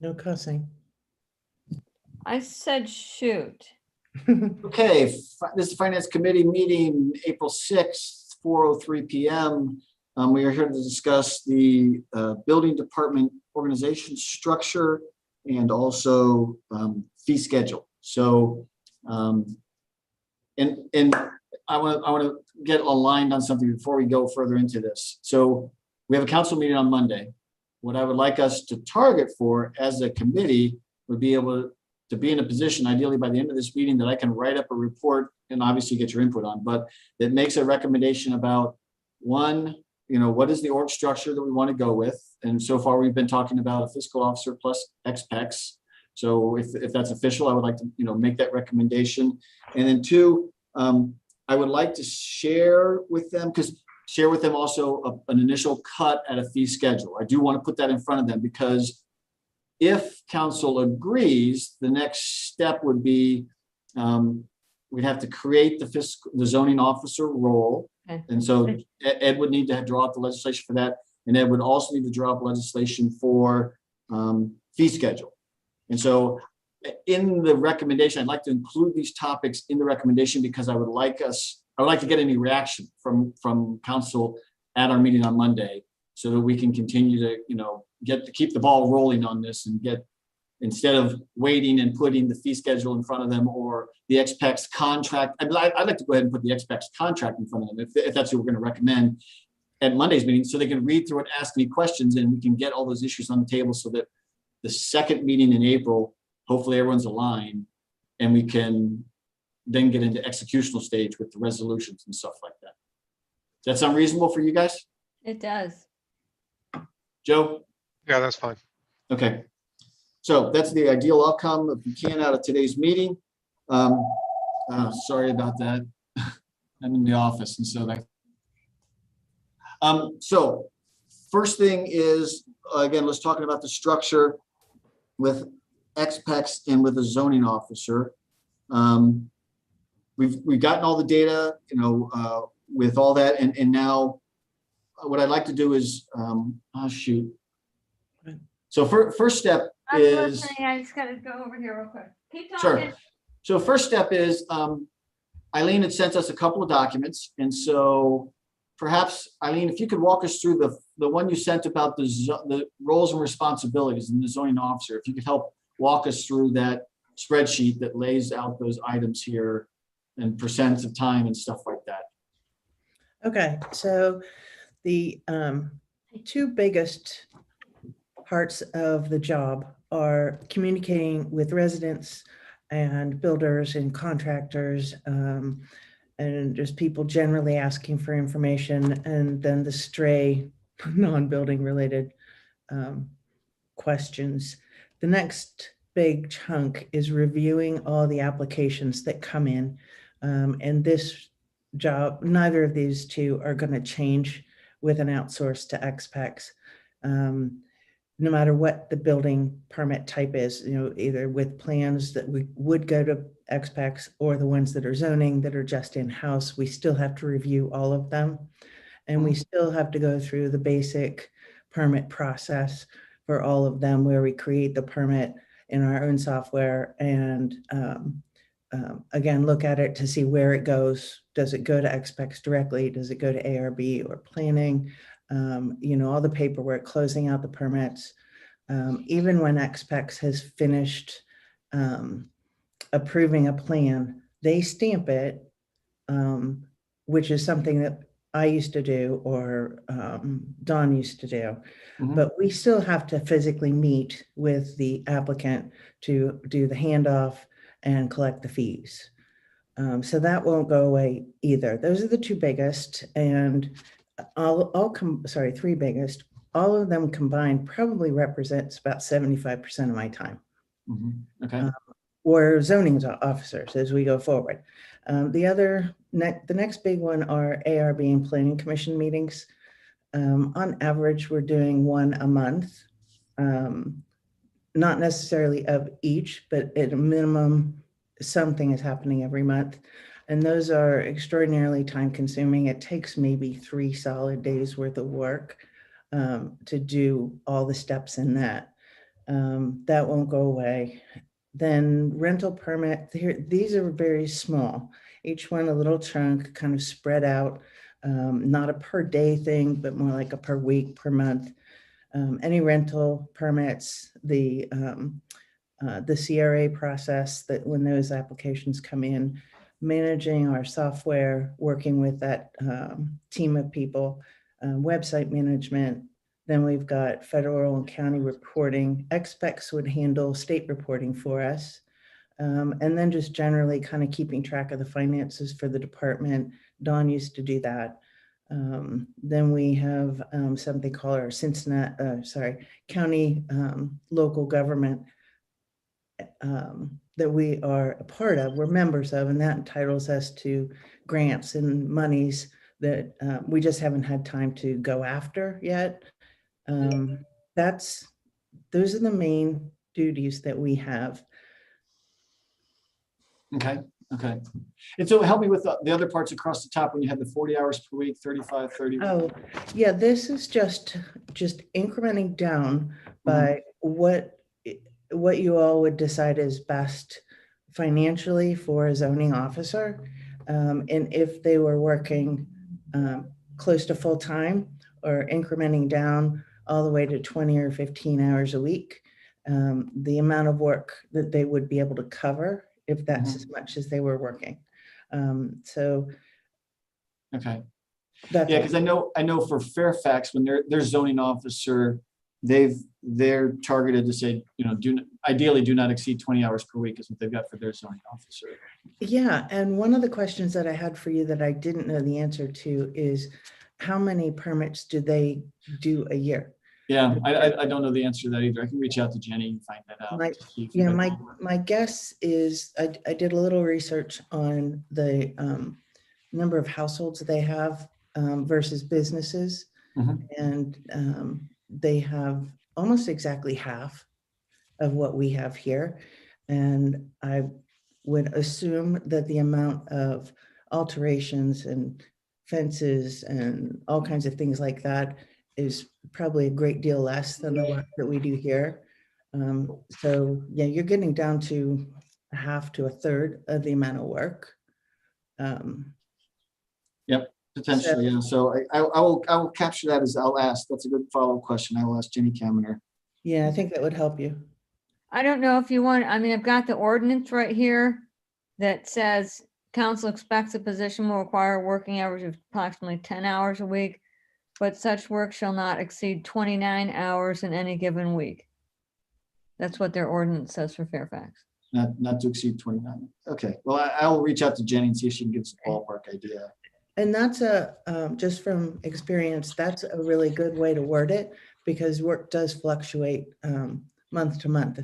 No cussing. I said shoot. Okay, this is the Finance Committee meeting, April 6th, 4:03 p.m. We are here to discuss the building department organization structure and also fee schedule. So, and I want to get aligned on something before we go further into this. So we have a council meeting on Monday. What I would like us to target for as a committee would be able to be in a position, ideally by the end of this meeting, that I can write up a report and obviously get your input on, but that makes a recommendation about one, what is the org structure that we want to go with? And so far we've been talking about a fiscal officer plus XPEX. So if that's official, I would like to, make that recommendation. And then two, I would like to share with them also an initial cut at a fee schedule. I do want to put that in front of them because if council agrees, the next step would be we'd have to create the zoning officer role. Okay. And so Ed would need to draw up the legislation for that. And Ed would also need to draw up legislation for fee schedule. And so in the recommendation, I'd like to include these topics in the recommendation because I would like to get any reaction from council at our meeting on Monday so that we can continue to, keep the ball rolling on this and instead of waiting and putting the fee schedule in front of them or the XPEX contract. I'd like to go ahead and put the XPEX contract in front of them if that's what we're going to recommend at Monday's meeting so they can read through it, ask me questions, and we can get all those issues on the table so that the second meeting in April, hopefully everyone's aligned and we can then get into executional stage with the resolutions and stuff like that. Does that sound reasonable for you guys? It does. Joe? Yeah, that's fine. Okay. So that's the ideal outcome if we can out of today's meeting. Sorry about that. I'm in the office and so so first thing is, again, let's talk about the structure with XPEX and with a zoning officer. We've gotten all the data, with all that, and now what I'd like to do is, shoot. So first step is. I just got to go over here real quick. Keep Sure. talking. So first step is, Eileen had sent us a couple of documents, and so perhaps Eileen, if you could walk us through the one you sent about the roles and responsibilities in the zoning officer, if you could help walk us through that spreadsheet that lays out those items here and percents of time and stuff like that. Okay, so the two biggest parts of the job are communicating with residents and builders and contractors and just people generally asking for information, and then the stray non-building related questions. The next big chunk is reviewing all the applications that come in. And this job, neither of these two are going to change with an outsource to XPEX. No matter what the building permit type is, either with plans that we would go to XPEX or the ones that are zoning that are just in-house, we still have to review all of them. And we still have to go through the basic permit process for all of them, where we create the permit in our own software and again, look at it to see where it goes. Does it go to XPEX directly? Does it go to ARB or planning? All the paperwork, closing out the permits. Even when XPEX has finished approving a plan, they stamp it, which is something that I used to do or Don used to do. Mm-hmm. But we still have to physically meet with the applicant to do the handoff and collect the fees. So that won't go away either. Those are the two biggest, and three biggest. All of them combined probably represents about 75% of my time. Mm-hmm. Okay. Or zoning officers as we go forward. The next big one are ARB and Planning Commission meetings. On average, we're doing one a month. Not necessarily of each, but at a minimum, something is happening every month. And those are extraordinarily time consuming. It takes maybe 3 solid days worth of work to do all the steps in that. That won't go away. Then rental permit, here, these are very small. Each one a little chunk, kind of spread out, not a per day thing, but more like a per week, per month. Any rental permits, the CRA process, that when those applications come in, managing our software, working with that team of people, website management. Then we've got federal and county reporting. Expex would handle state reporting for us. And then just generally kind of keeping track of the finances for the department. Dawn used to do that. Then we have something called our county local government that we are a part of, we're members of, and that entitles us to grants and monies that we just haven't had time to go after yet. Those are the main duties that we have. Okay, okay. And so help me with the other parts across the top when you had the 40 hours per week, 35, 30. Oh, yeah, this is just incrementing down by what you all would decide is best financially for a zoning officer. And if they were working close to full time, or incrementing down all the way to 20 or 15 hours a week, the amount of work that they would be able to cover if that's as much as they were working. So. Okay. Yeah, because I know for Fairfax, when their zoning officer, they're targeted to say, ideally do not exceed 20 hours per week is what they've got for their zoning officer. Yeah, and one of the questions that I had for you that I didn't know the answer to is, how many permits do they do a year? Yeah, I don't know the answer to that either. I can reach out to Jenny and find that out. My guess is I did a little research on the number of households they have versus businesses, and they have almost exactly half of what we have here. And I would assume that the amount of alterations and fences and all kinds of things like that is probably a great deal less than the work that we do here. So yeah, you're getting down to a half to a third of the amount of work. Yep, potentially. Yeah. So I will capture that as I'll ask. That's a good follow-up question. I will ask Jenny Kaminer. Yeah, I think that would help you. I don't know if you want, I've got the ordinance right here that says council expects the position will require working average of approximately 10 hours a week, but such work shall not exceed 29 hours in any given week. That's what their ordinance says for Fairfax. Not to exceed 29. Okay. Well, I'll reach out to Jenny and see if she can give us a ballpark idea. And that's just from experience, that's a really good way to word it, because work does fluctuate month to month.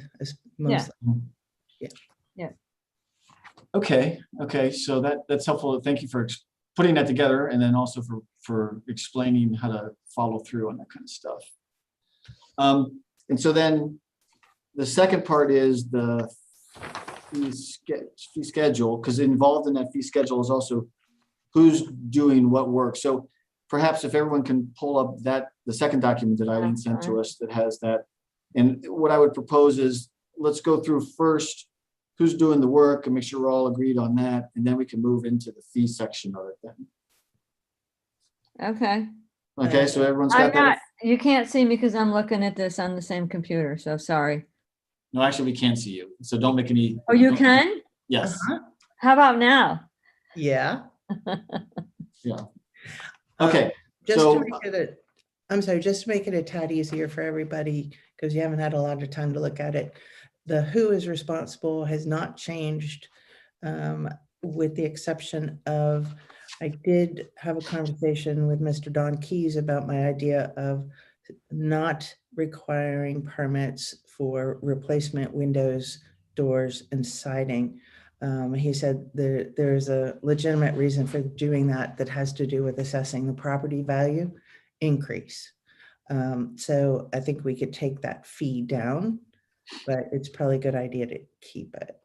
Yeah. Okay. So that's helpful. Thank you for putting that together, and then also for explaining how to follow through on that kind of stuff. And so then the second part is the fee schedule, because involved in that fee schedule is also who's doing what work. So perhaps if everyone can pull up the second document that Eileen sent to us that has that. And what I would propose is, let's go through first who's doing the work and make sure we're all agreed on that. And then we can move into the fee section of it then. Okay. Okay, so everyone's got that. You can't see me because I'm looking at this on the same computer, so sorry. No, actually we can't see you. So don't make any. Oh, you can? Yes. How about now? Yeah. Yeah. Okay. Just to make it a tad easier for everybody, because you haven't had a lot of time to look at it. The who is responsible has not changed, with the exception of, I did have a conversation with Mr. Don Keys about my idea of not requiring permits for replacement windows, doors, and siding. He said there's a legitimate reason for doing that has to do with assessing the property value increase. So I think we could take that fee down, but it's probably a good idea to keep it.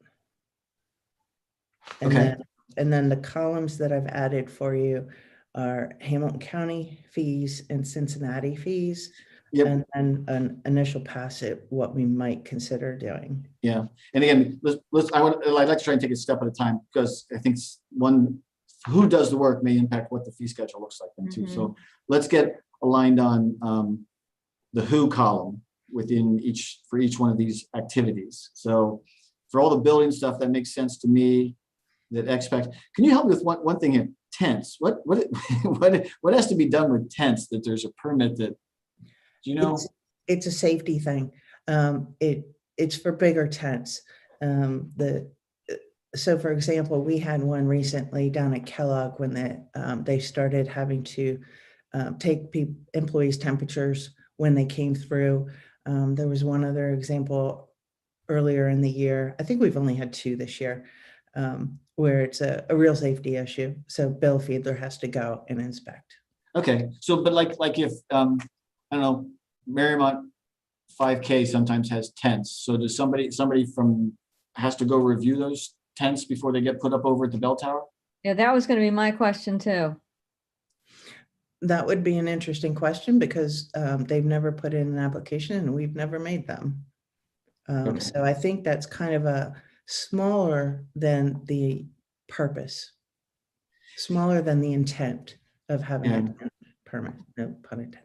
And then the columns that I've added for you are Hamilton County fees and Cincinnati fees. Yep. and an initial pass at what we might consider doing. Yeah, and again, I'd like to try and take it a step at a time, because I think who does the work may impact what the fee schedule looks like then too. So let's get aligned on the who column for each one of these activities. So for all the building stuff, that makes sense to me. That expect. Can you help me with one thing here? Tents. What has to be done with tents that there's a permit that, do you know? It's a safety thing. It's for bigger tents. So for example, we had one recently down at Kellogg when they started having to take employees' temperatures when they came through. There was one other example earlier in the year. I think we've only had 2 this year, where it's a real safety issue. So Bill Fiedler has to go and inspect. Okay, so but like if I don't know, Mariemont 5K sometimes has tents. So does somebody has to go review those tents before they get put up over at the bell tower? Yeah, that was going to be my question too. That would be an interesting question, because they've never put in an application and we've never made them. Okay. So I think that's kind of a smaller than the purpose, smaller than the intent of having a tent permit, no pun intended.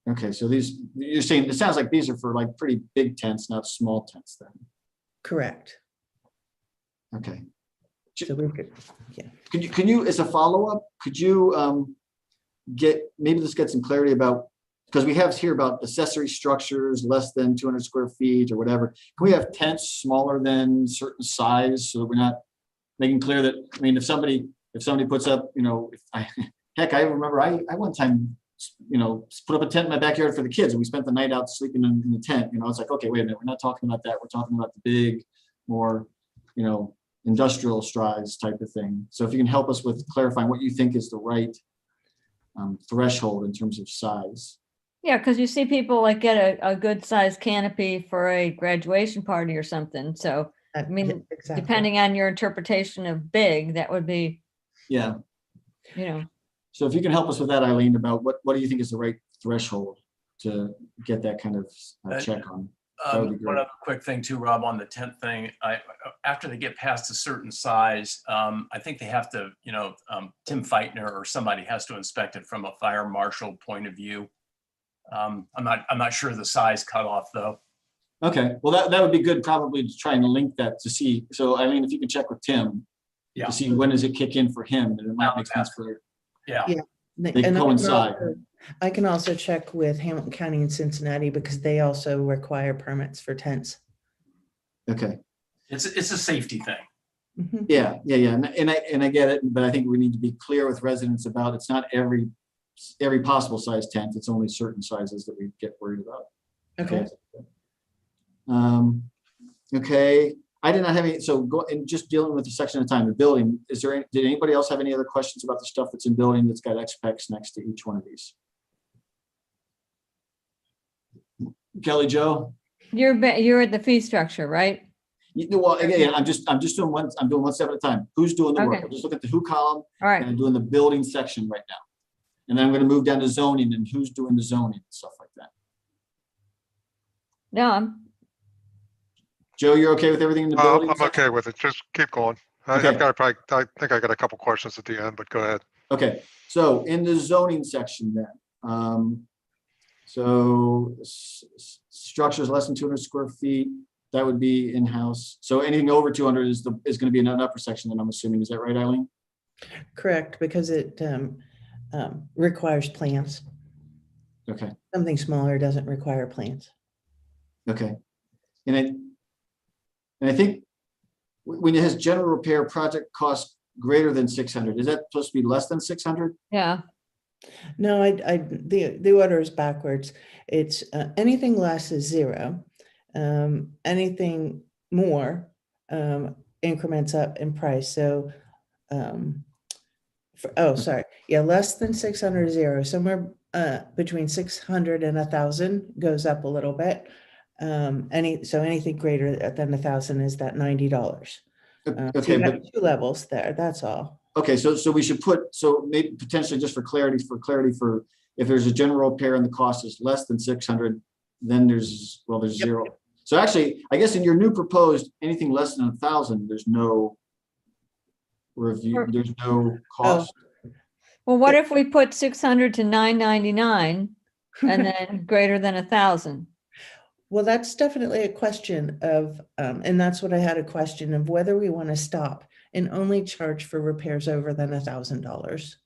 Okay, so you're saying, it sounds like these are for like pretty big tents, not small tents then. Correct. Okay. So we could, yeah. Can you, as a follow-up, could you maybe let's get some clarity about, because we have here about accessory structures less than 200 square feet or whatever. Can we have tents smaller than certain size, so that we're not making clear that, I mean, if somebody puts up, heck, I remember I one time, put up a tent in my backyard for the kids, and we spent the night out sleeping in the tent. It's like, okay, wait a minute, we're not talking about that. We're talking about the big, more, industrial strides type of thing. So if you can help us with clarifying what you think is the right threshold in terms of size. Yeah, because you see people like get a good sized canopy for a graduation party or something. So I mean, exactly. depending on your interpretation of big, that would be, Yeah. So if you can help us with that, Eileen, about what do you think is the right threshold to get that kind of check on? One other quick thing too, Rob, on the tent thing. After they get past a certain size, I think they have to, Tim Feitner or somebody has to inspect it from a fire marshal point of view. I'm not sure the size cutoff though. Okay, well that would be good, probably, to try and link that to see. So Eileen, if you can check with Tim to see when does it kick in for him, and it might make sense for. Yeah. They coincide. I can also check with Hamilton County and Cincinnati, because they also require permits for tents. Okay. It's a safety thing. Mm-hmm. Yeah. And I get it, but I think we need to be clear with residents about, it's not every possible size tent. It's only certain sizes that we get worried about. Okay. Okay. I did not have any, so go and just dealing with the section at a time. The building, did anybody else have any other questions about the stuff that's in building that's got X-Specs next to each one of these? Kelly Jo? you're at the fee structure, right? Well, again, I'm doing one step at a time. Who's doing the work? Okay. I'm just looking at the who column. All right. And I'm doing the building section right now. And then I'm going to move down to zoning and who's doing the zoning and stuff like that. No, Joe, you're okay with everything in the building? I'm okay with it. Just keep going. Okay. I think I got a couple questions at the end, but go ahead. Okay, so in the zoning section then, structures less than 200 square feet, that would be in-house. So anything over 200 is going to be in an upper section, then I'm assuming. Is that right, Eileen? Correct, because it requires plans. Okay. Something smaller doesn't require plans. Okay. And I think when it has general repair project cost greater than 600, is that supposed to be less than 600? yeah. No, the order is backwards. It's anything less is 0. Anything more increments up in price. So, less than 600 is 0. Somewhere between 600 and 1,000 goes up a little bit. Anything greater than 1,000 is that $90. Okay, so you have but 2 levels there. That's all. Okay, so we should put, so maybe potentially just for clarity for If there's a general repair and the cost is less than 600, then there's Yep. zero. So actually, I guess in your new proposed, anything less than 1,000, there's no review, there's no cost. Well, what if we put 600 to 999 and then greater than 1,000? Well, that's definitely a question of, and that's what I had a question of whether we want to stop and only charge for repairs over than $1,000.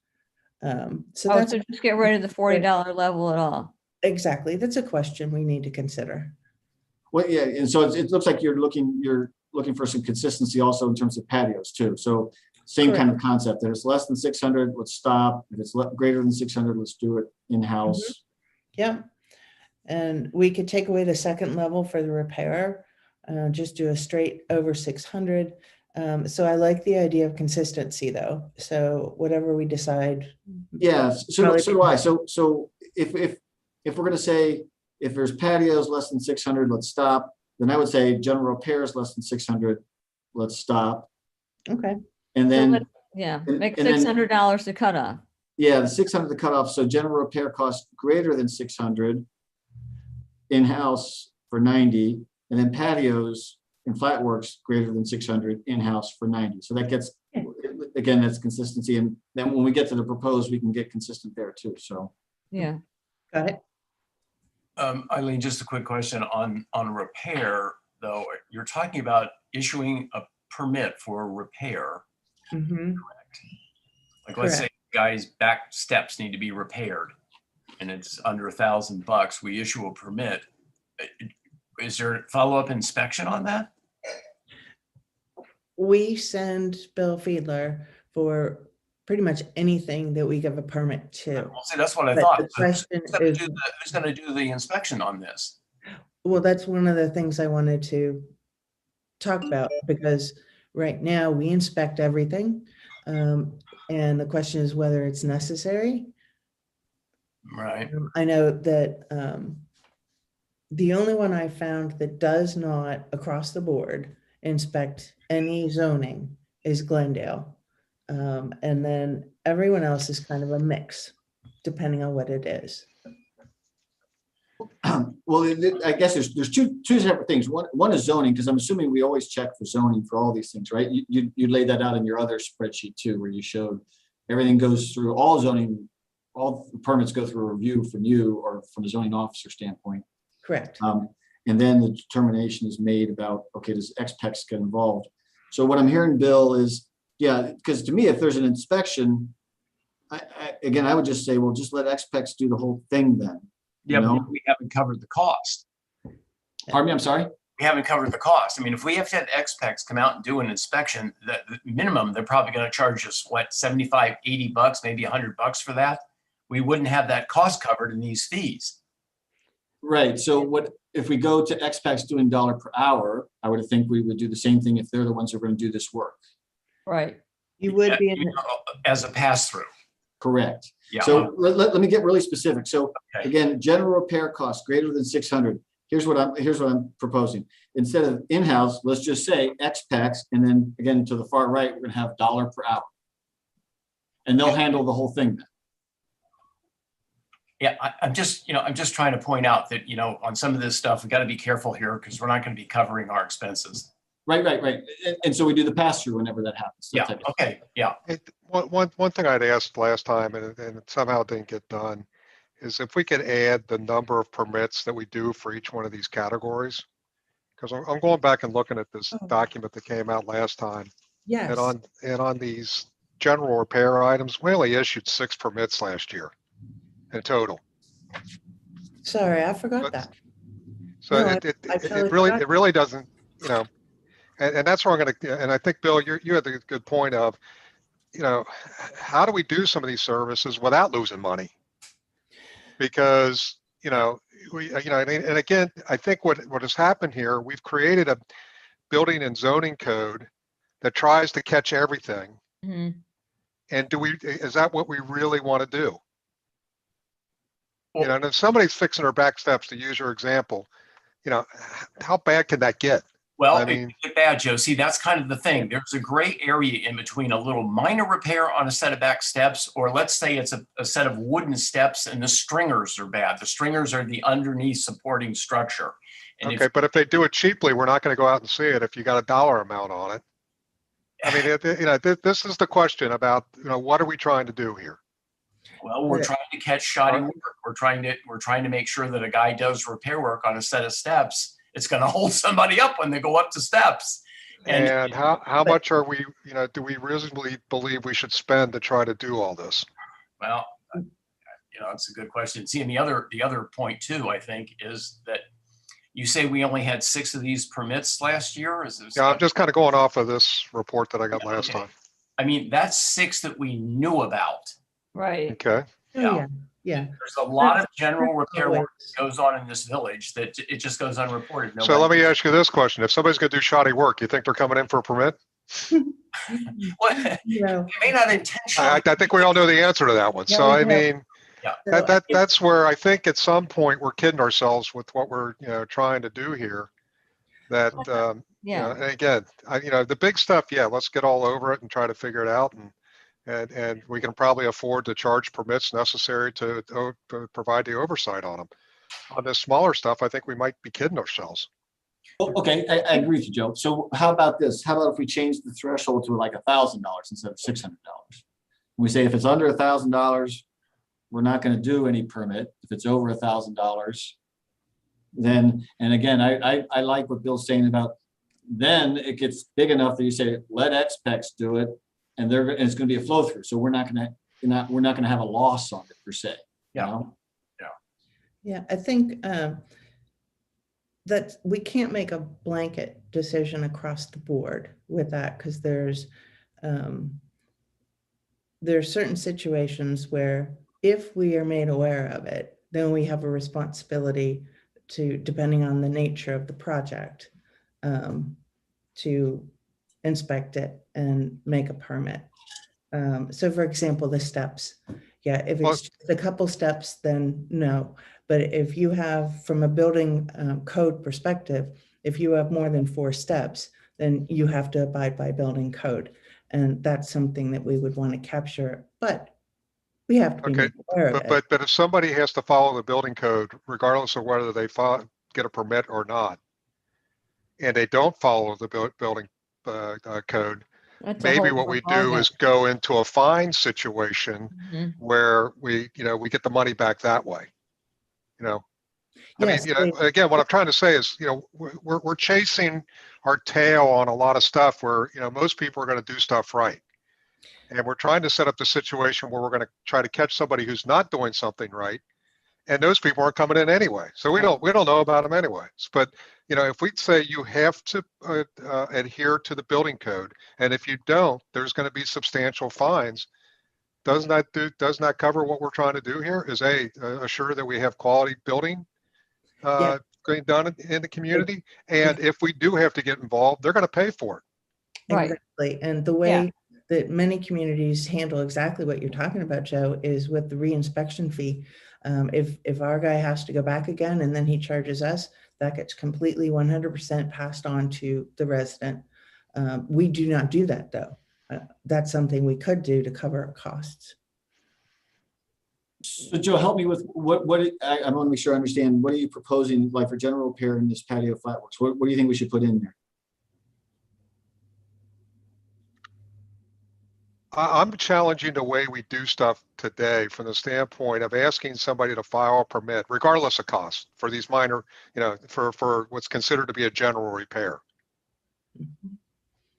So Oh, that's so just get rid of the $40 level at all. exactly, that's a question we need to consider. Well, yeah, and so it looks like you're looking for some consistency also in terms of patios too. So same kind of concept. If it's less than 600, let's stop. If it's greater than 600, let's do it in-house. Yeah. And we could take away the second level for the repair, just do a straight over 600. So I like the idea of consistency though. So whatever we decide. Yeah, so do I. So if we're going to say, if there's patios less than 600, let's stop. Then I would say general repairs less than 600, let's stop. Okay. And So then, yeah, and- make and then- $600 the cutoff. yeah, the 600 the cutoff. So general repair cost greater than 600, in-house for 90, and then patios and flat works greater than 600, in-house for 90. So that gets, again, that's consistency. And then when we get to the proposed, we can get consistent there too. So Yeah. Got it. Eileen, just a quick question on repair, though. You're talking about issuing a permit for repair. Mhm. Like, let's say guys' back steps need to be repaired and it's under $1,000, we issue a permit. Is there a follow-up inspection on that? We send Bill Fiedler for pretty much anything that we give a permit to. Well, see, that's what I But thought. the question is, Who's gonna do the inspection on this? well, that's one of the things I wanted to talk about, because right now we inspect everything. And the question is whether it's necessary. Right. I know that the only one I found that does not across the board inspect any zoning is Glendale. And then everyone else is kind of a mix, depending on what it is. well, I guess there's two separate things. One is zoning, because I'm assuming we always check for zoning for all these things, right? You laid that out in your other spreadsheet too, where you showed everything goes through all zoning, all permits go through a review from you or from a zoning officer standpoint. Correct. And then the determination is made about, okay, does XPEX get involved? So what I'm hearing, Bill, is, yeah, because to me, if there's an inspection, again, I would just say, well, just let XPEX do the whole thing then. Yeah, You know? but we haven't covered the cost. Pardon me, I'm sorry? We haven't covered the cost. I mean, if we have to have XPEX come out and do an inspection, the minimum, they're probably going to charge us, what, 75, 80 bucks, maybe $100 for that. We wouldn't have that cost covered in these fees. Right. So what if we go to XPEX doing dollar per hour? I would think we would do the same thing if they're the ones who are going to do this work. Right. You would be in, As a pass-through. Correct. Yeah. So let me get really specific. So Okay. again, general repair costs greater than 600. Here's what I'm proposing. Instead of in-house, let's just say XPEX, and then again to the far right, we're going to have dollar per hour, and they'll handle the whole thing then. Yeah, I'm just trying to point out that, on some of this stuff, we got to be careful here because we're not going to be covering our expenses. Right. And so we do the pass-through whenever that happens. Yeah. Okay. Yeah. One thing I'd asked last time, and it somehow didn't get done, is if we could add the number of permits that we do for each one of these categories. Because I'm going back and looking at this document that came out last time. yes. And on these general repair items, we only issued 6 permits last year in total. Sorry, I forgot But- that. So No, it totally really doesn't, and that's where I'm going to, and I think, Bill, you had the good point of, how do we do some of these services without losing money? Because, and again, I think what has happened here, we've created a building and zoning code that tries to catch everything. Mhm. And is that what we really want to do? And if somebody's fixing their back steps, to use your example, how bad can that get? Well, I it mean- could get bad, Joe. See, that's kind of the thing. There's a gray area in between a little minor repair on a set of back steps, or let's say it's a set of wooden steps and the stringers are bad. The stringers are the underneath supporting structure. And Okay, but if they do it cheaply, we're not going to go out and see it if you got a dollar amount on it. I mean, this is the question about, what are we trying to do here? well, we're Right. trying to catch shoddy work. We're trying to make sure that a guy does repair work on a set of steps. It's going to hold somebody up when they go up the steps. And how much are we, do we reasonably believe we should spend to try to do all this? Well, it's a good question. See, and the other point too, I think, is that you say we only had 6 of these permits last year. Yeah, I'm just kind of going off of this report that I got last Okay. time. I mean, that's 6 that we knew about. Right. Okay. Oh, Yeah. yeah, yeah. There's a lot of That's- general that's repair work always- that goes on in this village that it just goes unreported. So let me Nobody- ask you this question. If somebody's going to do shoddy work, you think they're coming in for a permit? What? No, They may not intentionally. I think we all know the answer to that one. Yeah, So we I do. mean, so that's where I think at some point we're kidding ourselves with what we're, trying to do here. That, Yeah. and again, the big stuff, yeah, let's get all over it and try to figure it out. And we can probably afford to charge permits necessary to provide the oversight on them. On this smaller stuff, I think we might be kidding ourselves. Well, okay, I agree with you, Joe. So how about this? How about if we change the threshold to like $1,000 instead of $600? We say if it's under $1,000, we're not going to do any permit. If it's over $1,000, then, and again, I like what Bill's saying about, then it gets big enough that you say, let expecs do it, and it's going to be a flow through. So we're not going to have a loss on it per se. Yeah. You know? yeah, I think that we can't make a blanket decision across the board with that, because there's certain situations where if we are made aware of it, then we have a responsibility to, depending on the nature of the project, to inspect it and make a permit. So for example, the steps. Yeah, if it's just a couple steps, then no. But if you have, from a building code perspective, if you have more than 4 steps, then you have to abide by building code. And that's something that we would want to capture, but we have to be Okay, made aware of it. But if somebody has to follow the building code, regardless of whether they get a permit or not, and they don't follow the building code, That's a maybe whole what we different do ballgame. is go into a fine situation Mhm. where we get the money back that way. I Yes, mean, again, what I'm trying to say is, we're chasing our tail on a lot of stuff where, most people are going to do stuff right. And we're trying to set up the situation where we're going to try to catch somebody who's not doing something right. And those people aren't coming in anyway. So we don't know about them anyways. But, if we say you have to adhere to the building code, and if you don't, there's going to be substantial fines. Doesn't that cover what we're trying to do here? Is assure that we have quality building Yeah. getting done in the community? And if we do have to get involved, they're going to pay for it. Right. Exactly. And the way that many communities handle exactly what you're talking about, Joe, is with the reinspection fee. If our guy has to go back again and then he charges us, that gets completely 100% passed on to the resident. We do not do that though. That's something we could do to cover our costs. So Joe, help me with what I want to make sure I understand. What are you proposing, like for general repair in this patio flatworks? What do you think we should put in there? I'm challenging the way we do stuff today from the standpoint of asking somebody to file a permit, regardless of cost, for these minor, for what's considered to be a general repair. Mhm.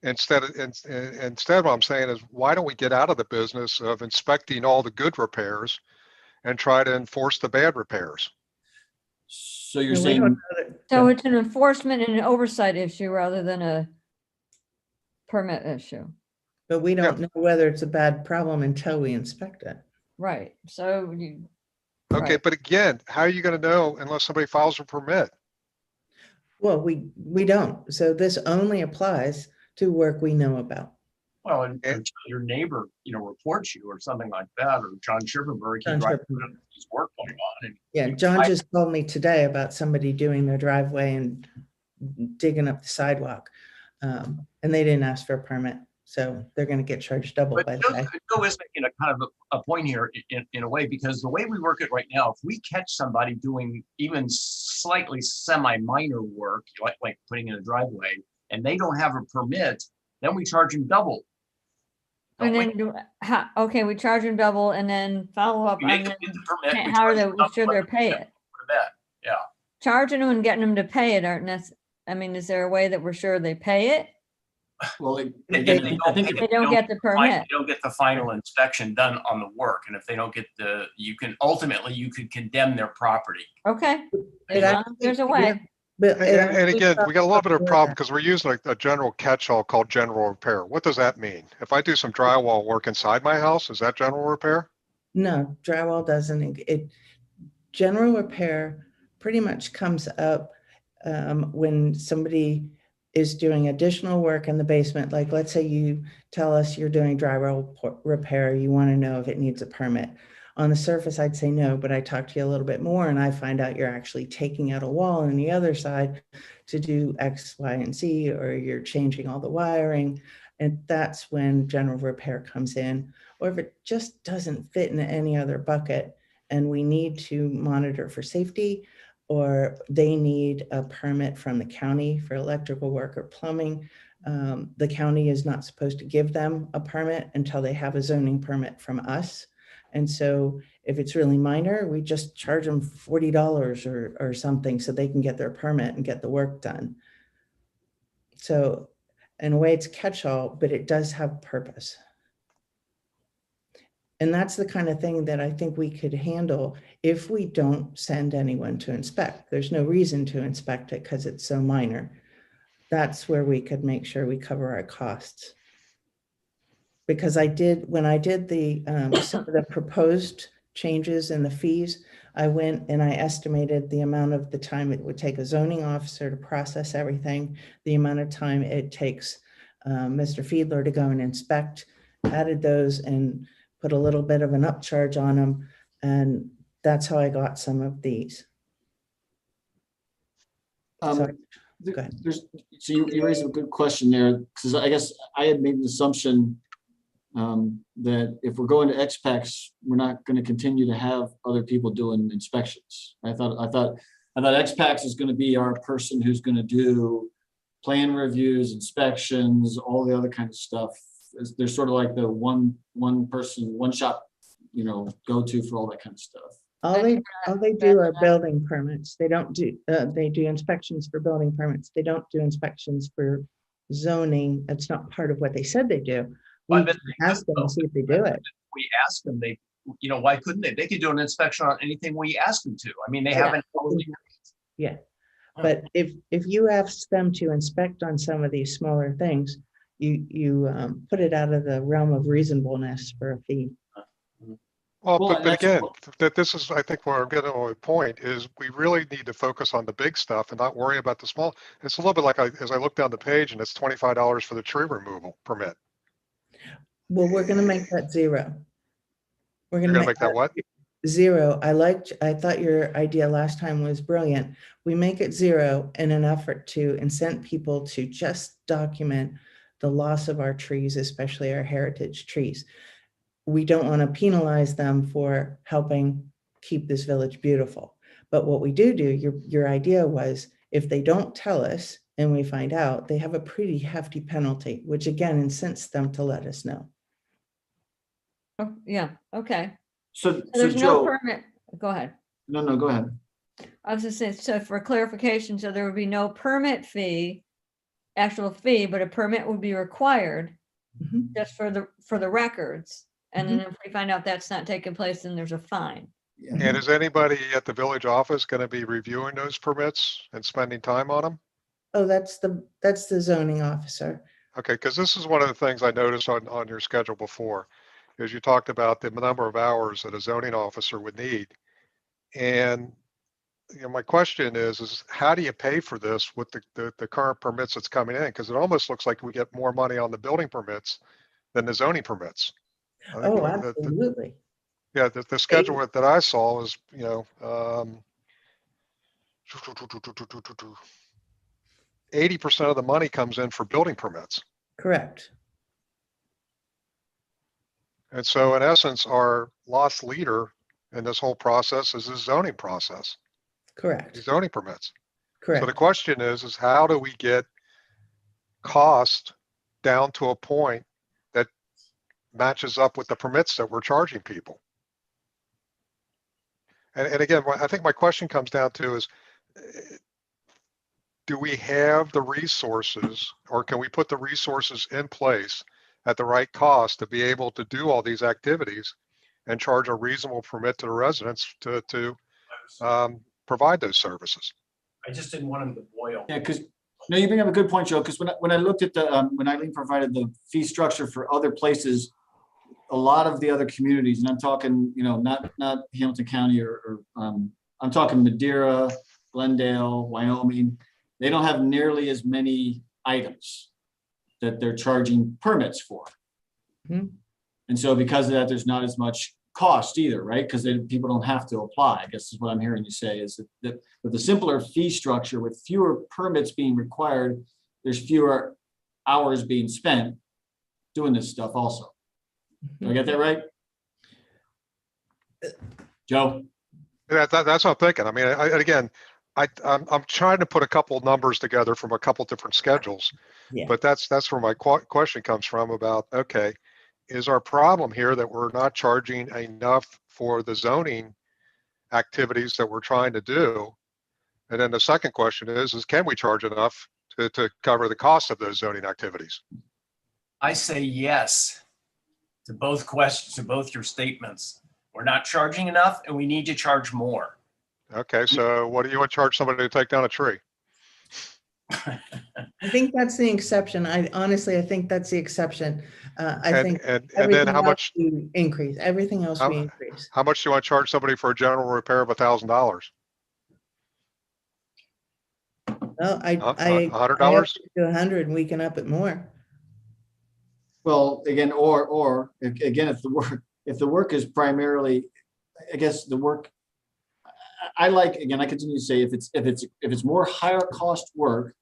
Instead, what I'm saying is, why don't we get out of the business of inspecting all the good repairs and try to enforce the bad repairs? So you're And we saying, don't know that- So it's an enforcement and an oversight issue rather than a permit issue. But we don't know whether it's a bad problem until we inspect it. Right. So you. Okay, right. but again, how are you going to know unless somebody files a permit? Well, we don't. So this only applies to work we know about. Well, and until your neighbor, reports you or something like that, or John Schifferberg, John he's right, Schifferberg. his work going on. And Yeah, John just told me today about somebody doing their driveway and digging up the sidewalk. And they didn't ask for a permit, so they're gonna get charged double But by the Joe way. Joe is making a kind of a point here in a way, because the way we work it right now, if we catch somebody doing even slightly semi-minor work, like putting in a driveway, and they don't have a permit, then we charge them double. And Don't we? then, okay, we charge them double and then follow up We make on them them. get the permit. we How are charge they, them double sure what they the pay permit it? would have been. Yeah. Charging them and getting them to pay it aren't I mean, is there a way that we're sure they pay it? Well, And They- if they I don't think pay it, They don't get the permit. They don't get the final inspection done on the work, and if they don't get you can ultimately condemn their property. Okay, It as long as there's a actually- way. But it And actually again, we got a little bit of does problem that. because we're using a general catch-all called general repair. What does that mean? If I do some drywall work inside my house, is that general repair? No, drywall doesn't, general repair pretty much comes up when somebody is doing additional work in the basement. Like, let's say you tell us you're doing drywall repair, you want to know if it needs a permit. On the surface, I'd say no, but I talk to you a little bit more and I find out you're actually taking out a wall on the other side to do X, Y, and Z, or you're changing all the wiring. And that's when general repair comes in. Or if it just doesn't fit in any other bucket and we need to monitor for safety, or they need a permit from the county for electrical work or plumbing, the county is not supposed to give them a permit until they have a zoning permit from us. And so if it's really minor, we just charge them $40 or something so they can get their permit and get the work done. So in a way it's catch-all, but it does have purpose. And that's the kind of thing that I think we could handle if we don't send anyone to inspect. There's no reason to inspect it because it's so minor. That's where we could make sure we cover our costs. Because when I did some of the proposed changes in the fees, I went and I estimated the amount of the time it would take a zoning officer to process everything, the amount of time it takes Mr. Fiedler to go and inspect, added those and put a little bit of an upcharge on them. And that's how I got some of these. So, go ahead. So you raised a good question there, because I guess I had made an assumption that if we're going to XPEX, we're not going to continue to have other people doing inspections. I thought XPEX is going to be our person who's going to do plan reviews, inspections, all the other kind of stuff. They're sort of like the one person, one shop, go-to for all that kind of stuff. All they do are building permits. They don't do, they do inspections for building permits. They don't do inspections for zoning. That's not part of what they said they do. We Well, I bet they ask them could, and see if they do it. We ask them, why couldn't they? They could do an inspection on anything we ask them to. I mean, they Yeah. haven't. Yeah, but if you ask them to inspect on some of these smaller things, you put it out of the realm of reasonableness for a fee. Well, Well, but that's- again, that this is, I think where I'm getting to my point is we really need to focus on the big stuff and not worry about the small. It's a little bit like as I look down the page and it's $25 for the tree removal permit. Well, we're gonna make that zero. We're You're gonna make that what? Zero. I thought your idea last time was brilliant. We make it zero in an effort to incent people to just document the loss of our trees, especially our heritage trees. We don't want to penalize them for helping keep this village beautiful. But what we do, your idea was if they don't tell us and we find out, they have a pretty hefty penalty, which again incents them to let us know. Oh, yeah, okay. So So there's no Joe, permit. Go ahead. no, go ahead. I was just saying, so for clarification, so there would be no permit fee, actual fee, but a permit would be required Mhm. just for the records. And then if we find out that's not taking place, then there's a fine. Yeah. And is anybody at the village office going to be reviewing those permits and spending time on them? Oh, that's the zoning officer. Okay, because this is one of the things I noticed on your schedule before, is you talked about the number of hours that a zoning officer would need. And my question is how do you pay for this with the current permits that's coming in? Because it almost looks like we get more money on the building permits than the zoning permits. I think Oh, absolutely. yeah, the schedule that I saw was, 80% of the money comes in for building permits. Correct. And so in essence, our loss leader in this whole process is the zoning process, the Correct. zoning permits. So the Correct. question is how do we get cost down to a point that matches up with the permits that we're charging people? And again, I think my question comes down to is, do we have the resources, or can we put the resources in place at the right cost to be able to do all these activities and charge a reasonable permit to the residents to provide those services? I just didn't want him to boil. Yeah, because, no, you bring up a good point, Joe, because when I looked at the, when Eileen provided the fee structure for other places, a lot of the other communities, and I'm talking, you know, not Hamilton County or I'm talking Madeira, Glendale, Wyoming, they don't have nearly as many items that they're charging permits for. Mhm. And so because of that, there's not as much cost either, right? Because people don't have to apply, I guess is what I'm hearing you say, is that with a simpler fee structure, with fewer permits being required, there's fewer hours being spent doing this stuff also. Do I get that right? Joe? That's what I'm thinking. I mean, again, I'm trying to put a couple of numbers together from a couple different schedules, Yeah. but that's where my question comes from about, okay, is our problem here that we're not charging enough for the zoning activities that we're trying to do? And then the second question is can we charge enough to cover the cost of those zoning activities? I say yes to both questions, to both your statements. We're not charging enough and we need to charge more. Okay, so what do you want to charge somebody to take down a tree? I think that's the exception. I think that's the exception. I think And then everything how else much we increase, everything else we increase. how much do you want to charge somebody for a general repair of $1,000? Well, I $100? up to 100 and we can up it more. Well, again, or again, if the work is primarily, I guess the work, I like, again, I continue to say, if it's more higher cost work,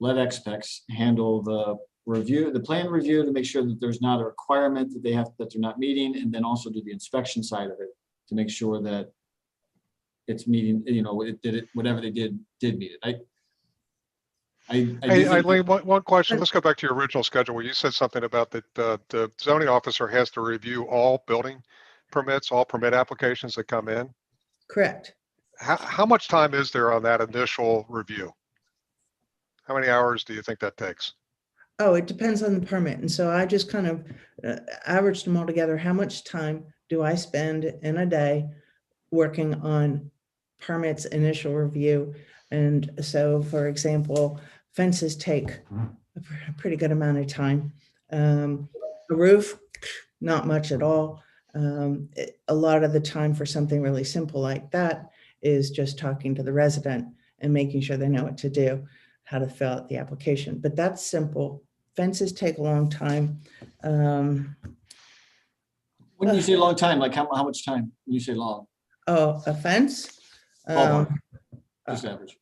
let experts handle the review, the plan review, to make sure that there's not a requirement that that they're not meeting, and then also do the inspection side of it to make sure that it's meeting, you know, whatever they did meet it. Hey, Eileen, one question. Let's go back to your original schedule where you said something about that the zoning officer has to review all building permits, all permit applications that come in. Correct. How much time is there on that initial review? How many hours do you think that takes? Oh, it depends on the permit. And so I just kind of averaged them all together. How much time do I spend in a day working on permits initial review? And so, for example, fences take a pretty good amount of time. A roof, not much at all. A lot of the time for something really simple like that is just talking to the resident and making sure they know what to do, how to fill out the application. But that's simple. Fences take a long time. When you say long time, like how much time when you say long? Oh, a fence? Just average.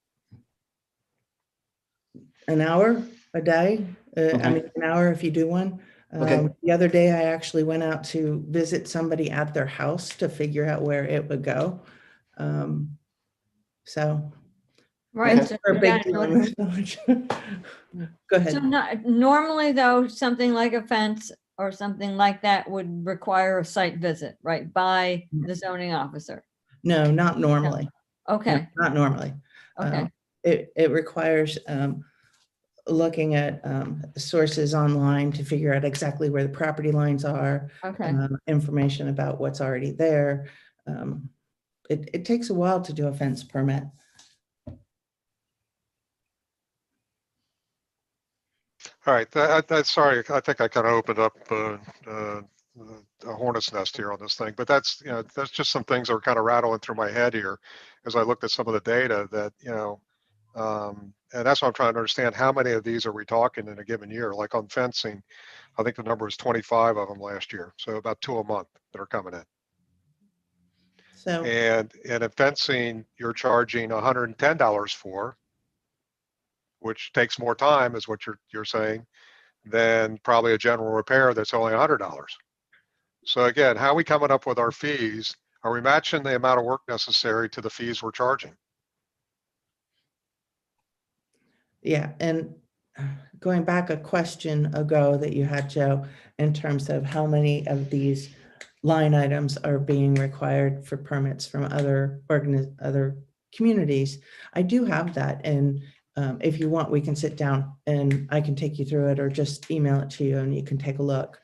An hour a day. I Okay. mean, an hour if you do one. Okay. The other day, I actually went out to visit somebody at their house to figure out where it would go. So. Right. Okay. So For a you big got- deal in this village. Go So ahead. normally though, something like a fence or something like that would require a site visit, right, by the zoning officer? No, not normally. No, Okay, not normally. okay, It requires looking at sources online to figure out exactly where the property lines are, okay. information about what's already there. It takes a while to do a fence permit. All right, sorry, I think I kind of opened up a hornet's nest here on this thing, but that's just some things that are kind of rattling through my head here as I looked at some of the data that, and that's what I'm trying to understand. How many of these are we talking in a given year? Like on fencing, I think the number was 25 of them last year. So about 2 a month that are coming in. So And in fencing, you're charging $110 for. which takes more time, is what you're saying, than probably a general repair that's only $100. So again, how are we coming up with our fees? Are we matching the amount of work necessary to the fees we're charging? Yeah, and going back a question ago that you had, Joe, in terms of how many of these line items are being required for permits from other communities, I do have that. And if you want, we can sit down and I can take you through it, or just email it to you and you can take a look.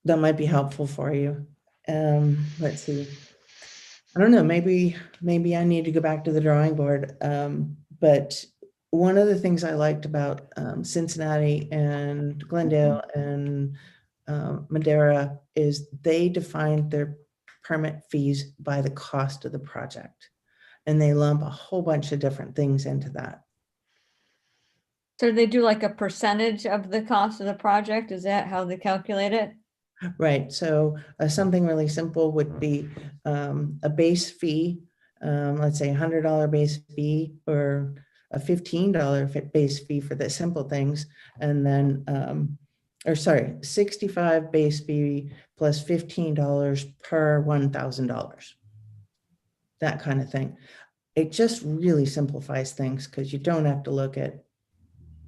That might be helpful for you. Let's see. I don't know, maybe I need to go back to the drawing board. But one of the things I liked about Cincinnati and Glendale and Madera is they defined their permit fees by the cost of the project. And they lump a whole bunch of different things into that. So they do like a percentage of the cost of the project? Is that how they calculate it? Right, so something really simple would be a base fee, let's say $100 base fee, or a $15 base fee for the simple things, and then, or sorry, 65 base fee plus $15 per $1,000. That kind of thing. It just really simplifies things because you don't have to look at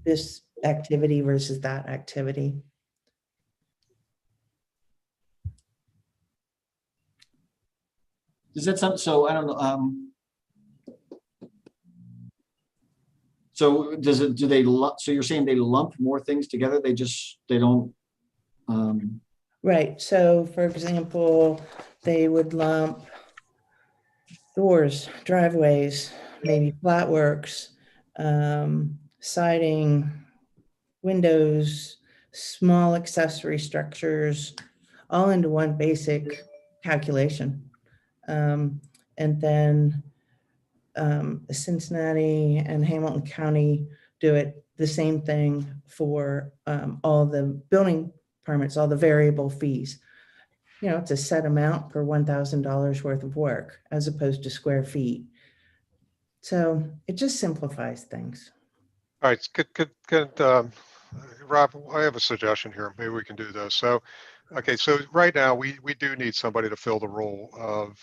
this activity versus that activity. Is that something, so I don't know, so does it, so you're saying they lump more things together? They don't, Right, so for example, they would lump doors, driveways, maybe flatworks, siding, windows, small accessory structures, all into one basic calculation. And then Cincinnati and Hamilton County do it the same thing for all the building permits, all the variable fees. You know, it's a set amount per $1,000 worth of work as opposed to square feet. So it just simplifies things. All right, Rob, I have a suggestion here. Maybe we can do this. So, okay, so right now we do need somebody to fill the role of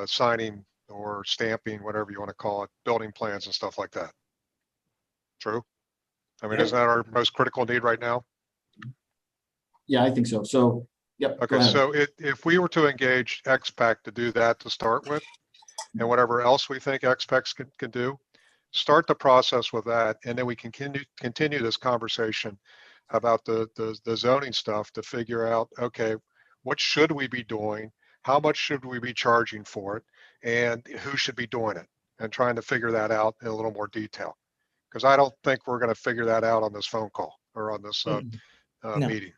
signing or stamping, whatever you want to call it, building plans and stuff like that. True? I mean, Yep. isn't that our most critical need right now? yeah, I think so. So, yep. go Okay, ahead. so if we were to engage XPAC to do that to start with, and whatever else we think XPAC can do, start the process with that, and then we can continue this conversation about the zoning stuff to figure out, okay, what should we be doing? How much should we be charging for it? And who should be doing it? And trying to figure that out in a little more detail. Because I don't think we're going to figure that out on this phone call or on this No. meeting.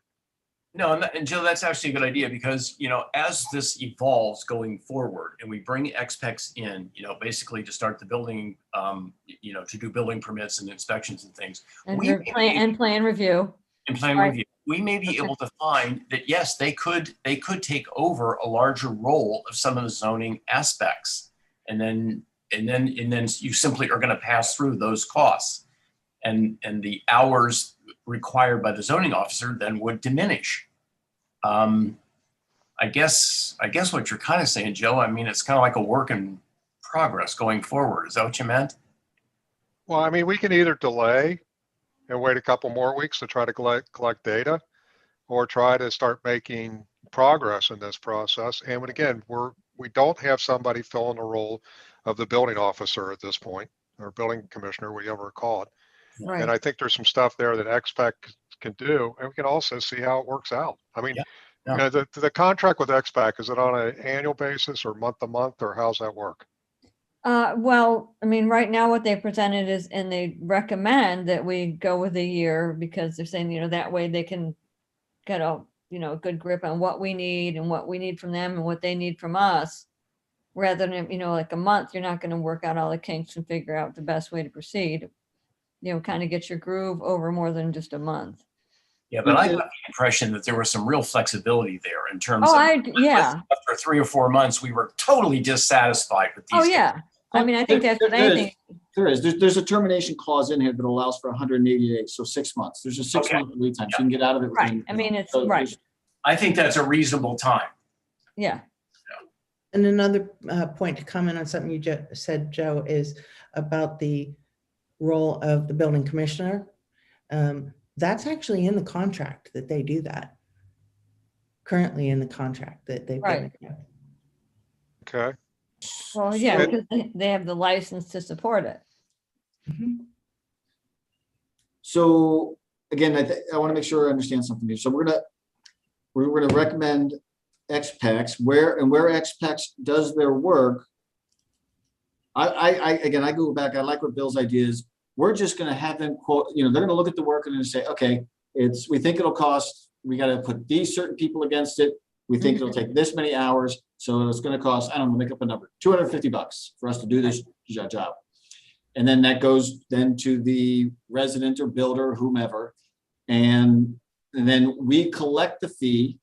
No, and Jill, that's actually a good idea because, you know, as this evolves going forward and we bring XPECs in, you know, basically to start the building, you know, to do building permits and inspections and things. And we your may- plan review. and plan Right. review, we may be Okay. able to find that, yes, they could take over a larger role of some of the zoning aspects. And then you simply are going to pass through those costs. And the hours required by the zoning officer then would diminish. I guess what you're kind of saying, Joe, I mean, it's kind of like a work in progress going forward. Is that what you meant? Well, I mean, we can either delay and wait a couple more weeks to try to collect data, or try to start making progress in this process. And again, we don't have somebody filling the role of the building officer at this point, or building commissioner, whatever call it. Right. And I think there's some stuff there that XPEC can do, and we can also see how it works out. I mean, Yeah. you know, the contract with XPEC, is it on an annual basis or month to month, or how's that work? Well, I mean, right now what they presented is, and they recommend that we go with a year because they're saying, you know, that way they can get a, you know, good grip on what we need and what we need from them and what they need from us. Rather than, you know, like a month, you're not going to work out all the kinks and figure out the best way to proceed. You know, kind of get your groove over more than just a month. Yeah, but I got the impression that there was some real flexibility there in terms Oh, of yeah. after 3 or 4 months, we were totally dissatisfied with these. Oh, yeah. I mean, I think that's what There is. anything, There's a termination clause in here that allows for 180 days, so 6 months. There's a 6-month lead time, so you can get out of it. right, within, I mean, it's, so right, there's- I think that's a reasonable time. yeah, And another point to comment on something you said, Joe, is about the role of the building commissioner. That's actually in the contract that they do that. Currently in the contract that they've given. Right. Okay, well, yeah, So- because they have the license to support it. Mhm. So again, I want to make sure I understand something here. So we're gonna recommend XPEX where XPEX does their work. Again, I go back, I like what Bill's idea is. We're just gonna have them quote, they're gonna look at the work and then say, okay, we think it'll cost, we gotta put these certain people against it. We think it'll take this many hours. So it's gonna cost, I don't know, make up a number, $250 for us to do this job. And then that goes then to the resident or builder, whomever. And then we collect the fee.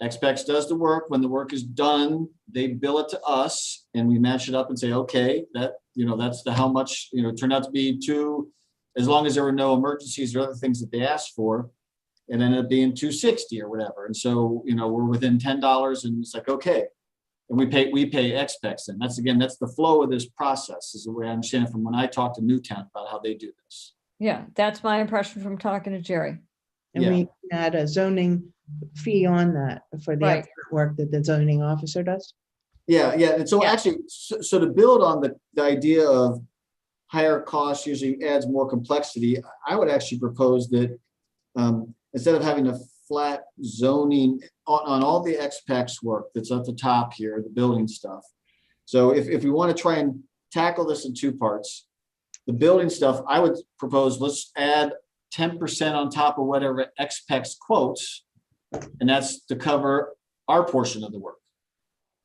XPEX does the work. When the work is done, they bill it to us and we match it up and say, okay, that's how much, it turned out to be as long as there were no emergencies or other things that they asked for, it ended up being $260 or whatever. And so, we're within $10 and it's like, okay. And we pay XPEX. And that's the flow of this process is the way I understand it from when I talked to Newtown about how they do this. Yeah, that's my impression from talking to Jerry. And Yeah. we add a zoning fee on that for the Right. expert work that the zoning officer does. Yeah. And so Yeah. actually, so to build on the idea of higher costs usually adds more complexity, I would actually propose that instead of having a flat zoning on all the XPEX work that's at the top here, the building stuff. So if we want to try and tackle this in two parts, the building stuff, I would propose, let's add 10% on top of whatever XPEX quotes, and that's to cover our portion of the work.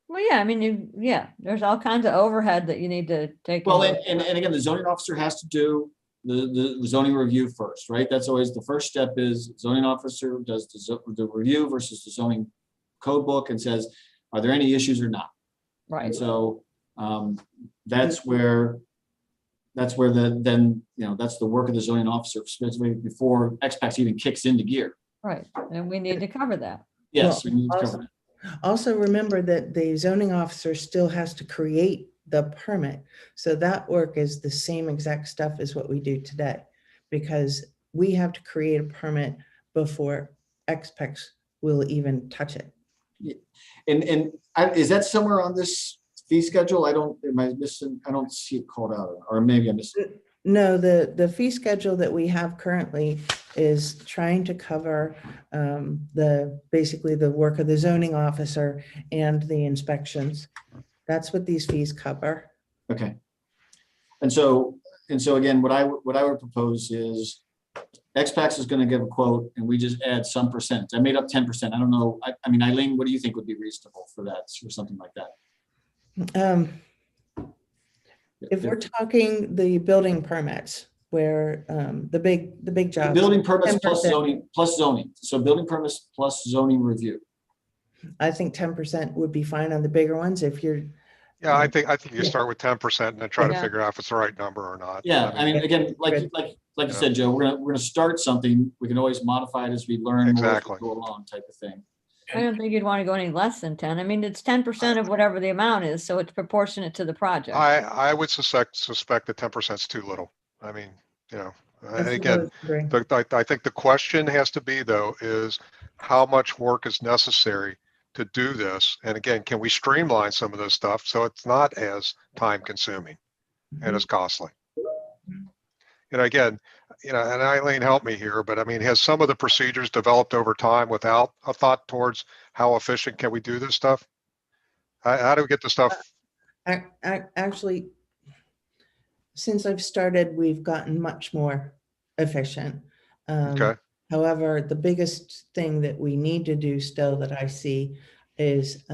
Well, yeah, I mean, there's all kinds of overhead that you need to take. Well, into and again, the zoning officer has to do the zoning review first, right? That's always the first step is zoning officer does the review versus the zoning code book and says, are there any issues or not? Right, And so that's where that's the work of the zoning officer, specifically before XPEX even kicks into gear. right, and we need to cover that. Yes, Well, we need to cover that. Also remember that the zoning officer still has to create the permit. So that work is the same exact stuff as what we do today, because we have to create a permit before XPEX will even touch it. And is that somewhere on this fee schedule? I don't see it called out, or maybe I missed it. No, the fee schedule that we have currently is trying to cover basically the work of the zoning officer and the inspections. That's what these fees cover. Okay. And so again, what I would propose is XPEX is going to give a quote and we just add some percent. I made up 10%. I don't know. I mean, Eileen, what do you think would be reasonable for that or something like that? If we're talking the building permits, where the big jobs. Building permits plus 10%. zoning. So building permits plus zoning review. I think 10% would be fine on the bigger ones if you're. yeah, I think you Yeah. start with 10% and then try to Yeah. figure out if it's the right number or not. Yeah, I mean, again, like you said, Joe, we're gonna start something. We can always modify it as we learn more as we Exactly. go along, type of thing. I don't think you'd want to go any less than 10. I mean, it's 10% of whatever the amount is, so it's proportionate to the project. I would suspect that 10% is too little. I mean, and that's again, what I was wondering. I think the question has to be though, is how much work is necessary to do this? And again, can we streamline some of this stuff so it's not as time consuming and as costly? And again, and Eileen helped me here, but I mean, has some of the procedures developed over time without a thought towards how efficient can we do this stuff? How do we get the stuff? Actually, since I've started, we've gotten much more efficient. Okay. However, the biggest thing that we need to do still that I see is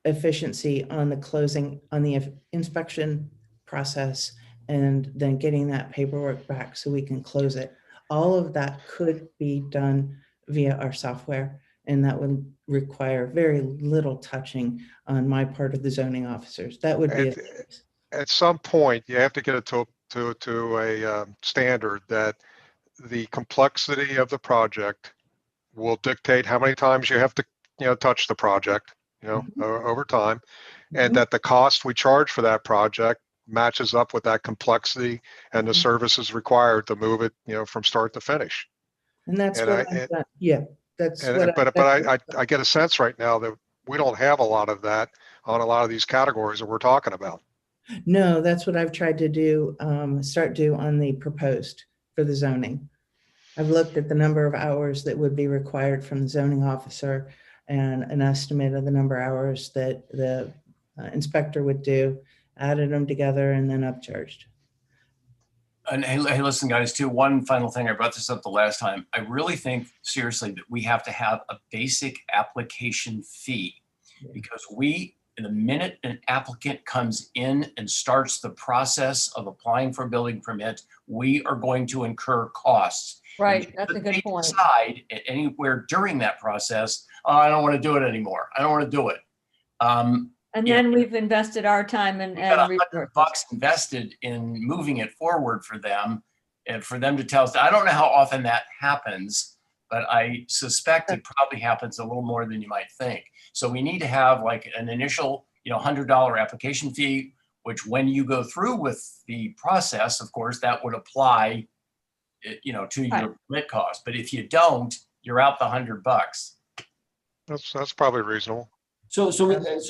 efficiency on the closing, on the inspection process, and then getting that paperwork back so we can close it. All of that could be done via our software. And that would require very little touching on my part of the zoning officers. That would be, At some point, you have to get it to a standard that the complexity of the project will dictate how many times you have to, touch the project, over time, and that the cost we charge for that project matches up with that complexity and the services required to move it, from start to finish. and that's And what I've done. Yeah, that's what. But I get a sense right now that we don't have a lot of that on a lot of these categories that we're talking about. No, that's what I've tried to do, start do on the proposed for the zoning. I've looked at the number of hours that would be required from the zoning officer and an estimate of the number of hours that the inspector would do, added them together and then upcharged. And hey, listen, guys, too, one final thing. I brought this up the last time. I really think seriously that we have to have a basic application fee, because the minute an applicant comes in and starts the process of applying for a building permit, we are going to incur costs. Right, that's a good They point. decide at anywhere during that process, oh, I don't want to do it anymore. I don't want to do it. And then we've invested our time and We got resources. $100 invested in moving it forward for them, and for them to tell us. I don't know how often that happens, but I suspect it probably happens a little more than you might think. So we need to have like an initial, $100 application fee, which when you go through with the process, of course, that would apply, to your permit cost. But if you don't, you're out the $100. That's probably reasonable. So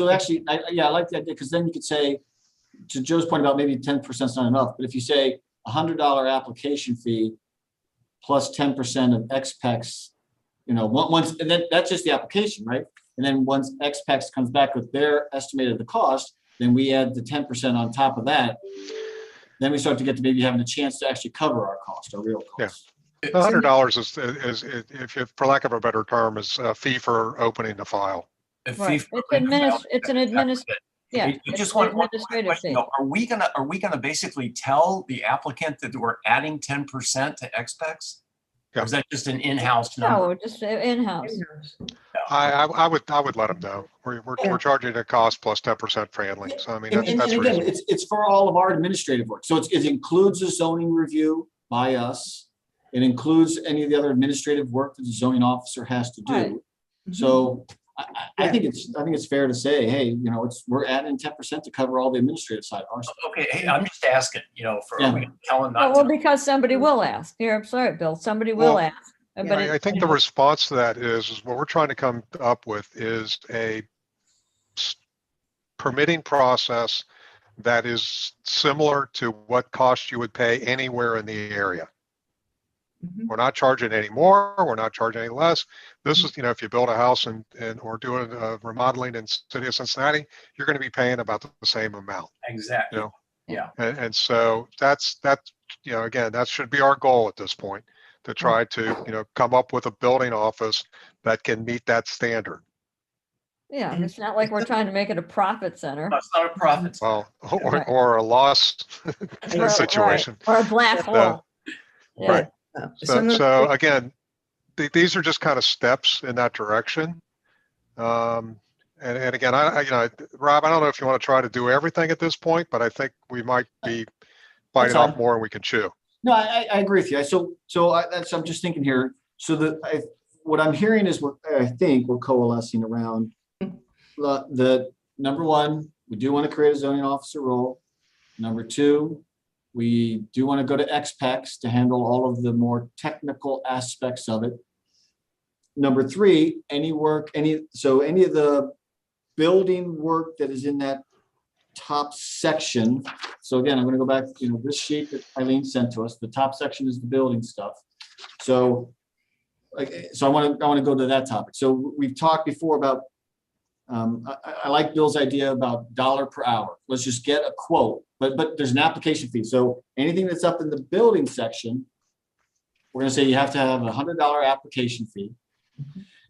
actually, I like the idea, because then you could say, to Joe's point about maybe 10% is not enough, but if you say $100 application fee plus 10% of XPEX, once, and then that's just the application, right? And then once XPEX comes back with their estimate of the cost, then we add the 10% on top of that. Then we start to get to maybe having a chance to actually cover our cost, our real cost. The $100 is, if for lack of a better term, is a fee for opening the file. Right. It's an administrative. Yeah. I just want one question, though. Are we gonna basically tell the applicant that we're adding 10% to XPEX? Yeah. Or is that just an in-house number? No, just in-house. I would let them know. We're charging a cost plus 10% for handling. So I mean, And that's again, reasonable. it's for all of our administrative work. So it includes a zoning review by us. It includes any of the other administrative work that the zoning officer has to do. Right. So I think it's fair to say, hey, we're adding 10% to cover all the administrative side of our stuff. Okay, hey, I'm just asking, are we gonna tell them not Well, to? because somebody will ask. Here, I'm sorry, Bill, somebody will ask. But I think the response to that is what we're trying to come up with is a permitting process that is similar to what cost you would pay anywhere in the area. We're not charging any more. We're not charging any less. This is, if you build a house and or doing remodeling in city of Cincinnati, you're going to be paying about the same amount. Exactly. Yeah. And so that's again, that should be our goal at this point, to try to, come up with a building office that can meet that standard. Yeah, it's not like we're trying to make it a profit center. No, it's not a profit. Well, or a loss situation. Or a black hole. Yeah. Right. So again, these are just kind of steps in that direction. And again, Rob, I don't know if you want to try to do everything at this point, but I think we might be biting off more than we can chew. No, I agree with you. I'm just thinking here. So what I'm hearing is I think we're coalescing around the number one, we do want to create a zoning officer role. Number two, we do want to go to XPEX to handle all of the more technical aspects of it. Number three, any of the building work that is in that top section. So again, I'm going to go back, this sheet that Eileen sent to us, the top section is the building stuff. So I want to go to that topic. So we've talked before about, I like Bill's idea about $1 per hour. Let's just get a quote, but there's an application fee. So anything that's up in the building section, we're going to say you have to have a $100 application fee.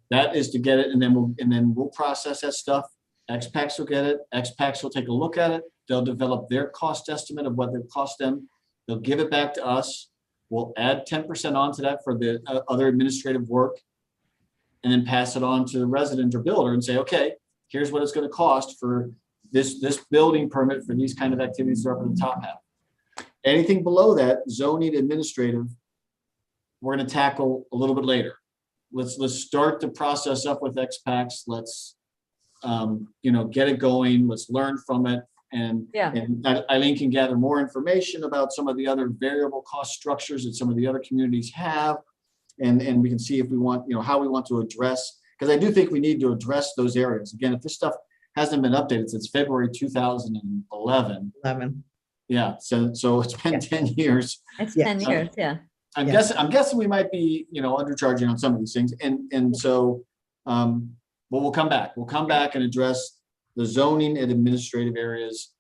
That is to get it, and then we'll process that stuff. XPEX will get it. XPEX will take a look at it. They'll develop their cost estimate of what it cost them. They'll give it back to us. We'll add 10% onto that for the other administrative work. and then pass it on to the resident or builder and say, okay, here's what it's going to cost for this building permit for these kind of activities that are up in the top half. Anything below that, zoning administrative, we're going to tackle a little bit later. Let's start the process up with XPACs. Let's get it going. Let's learn from it. And Eileen can gather more information about some of the other variable cost structures that some of the other communities have. And we can see if we want, how we want to address, because I do think we need to address those areas. Again, if this stuff hasn't been updated since February 2011. Yeah, so it's been 10 years. It's 10 years, yeah. I'm guessing we might be, undercharging on some of these things. And so, but we'll come back. We'll come back and address the zoning and administrative areas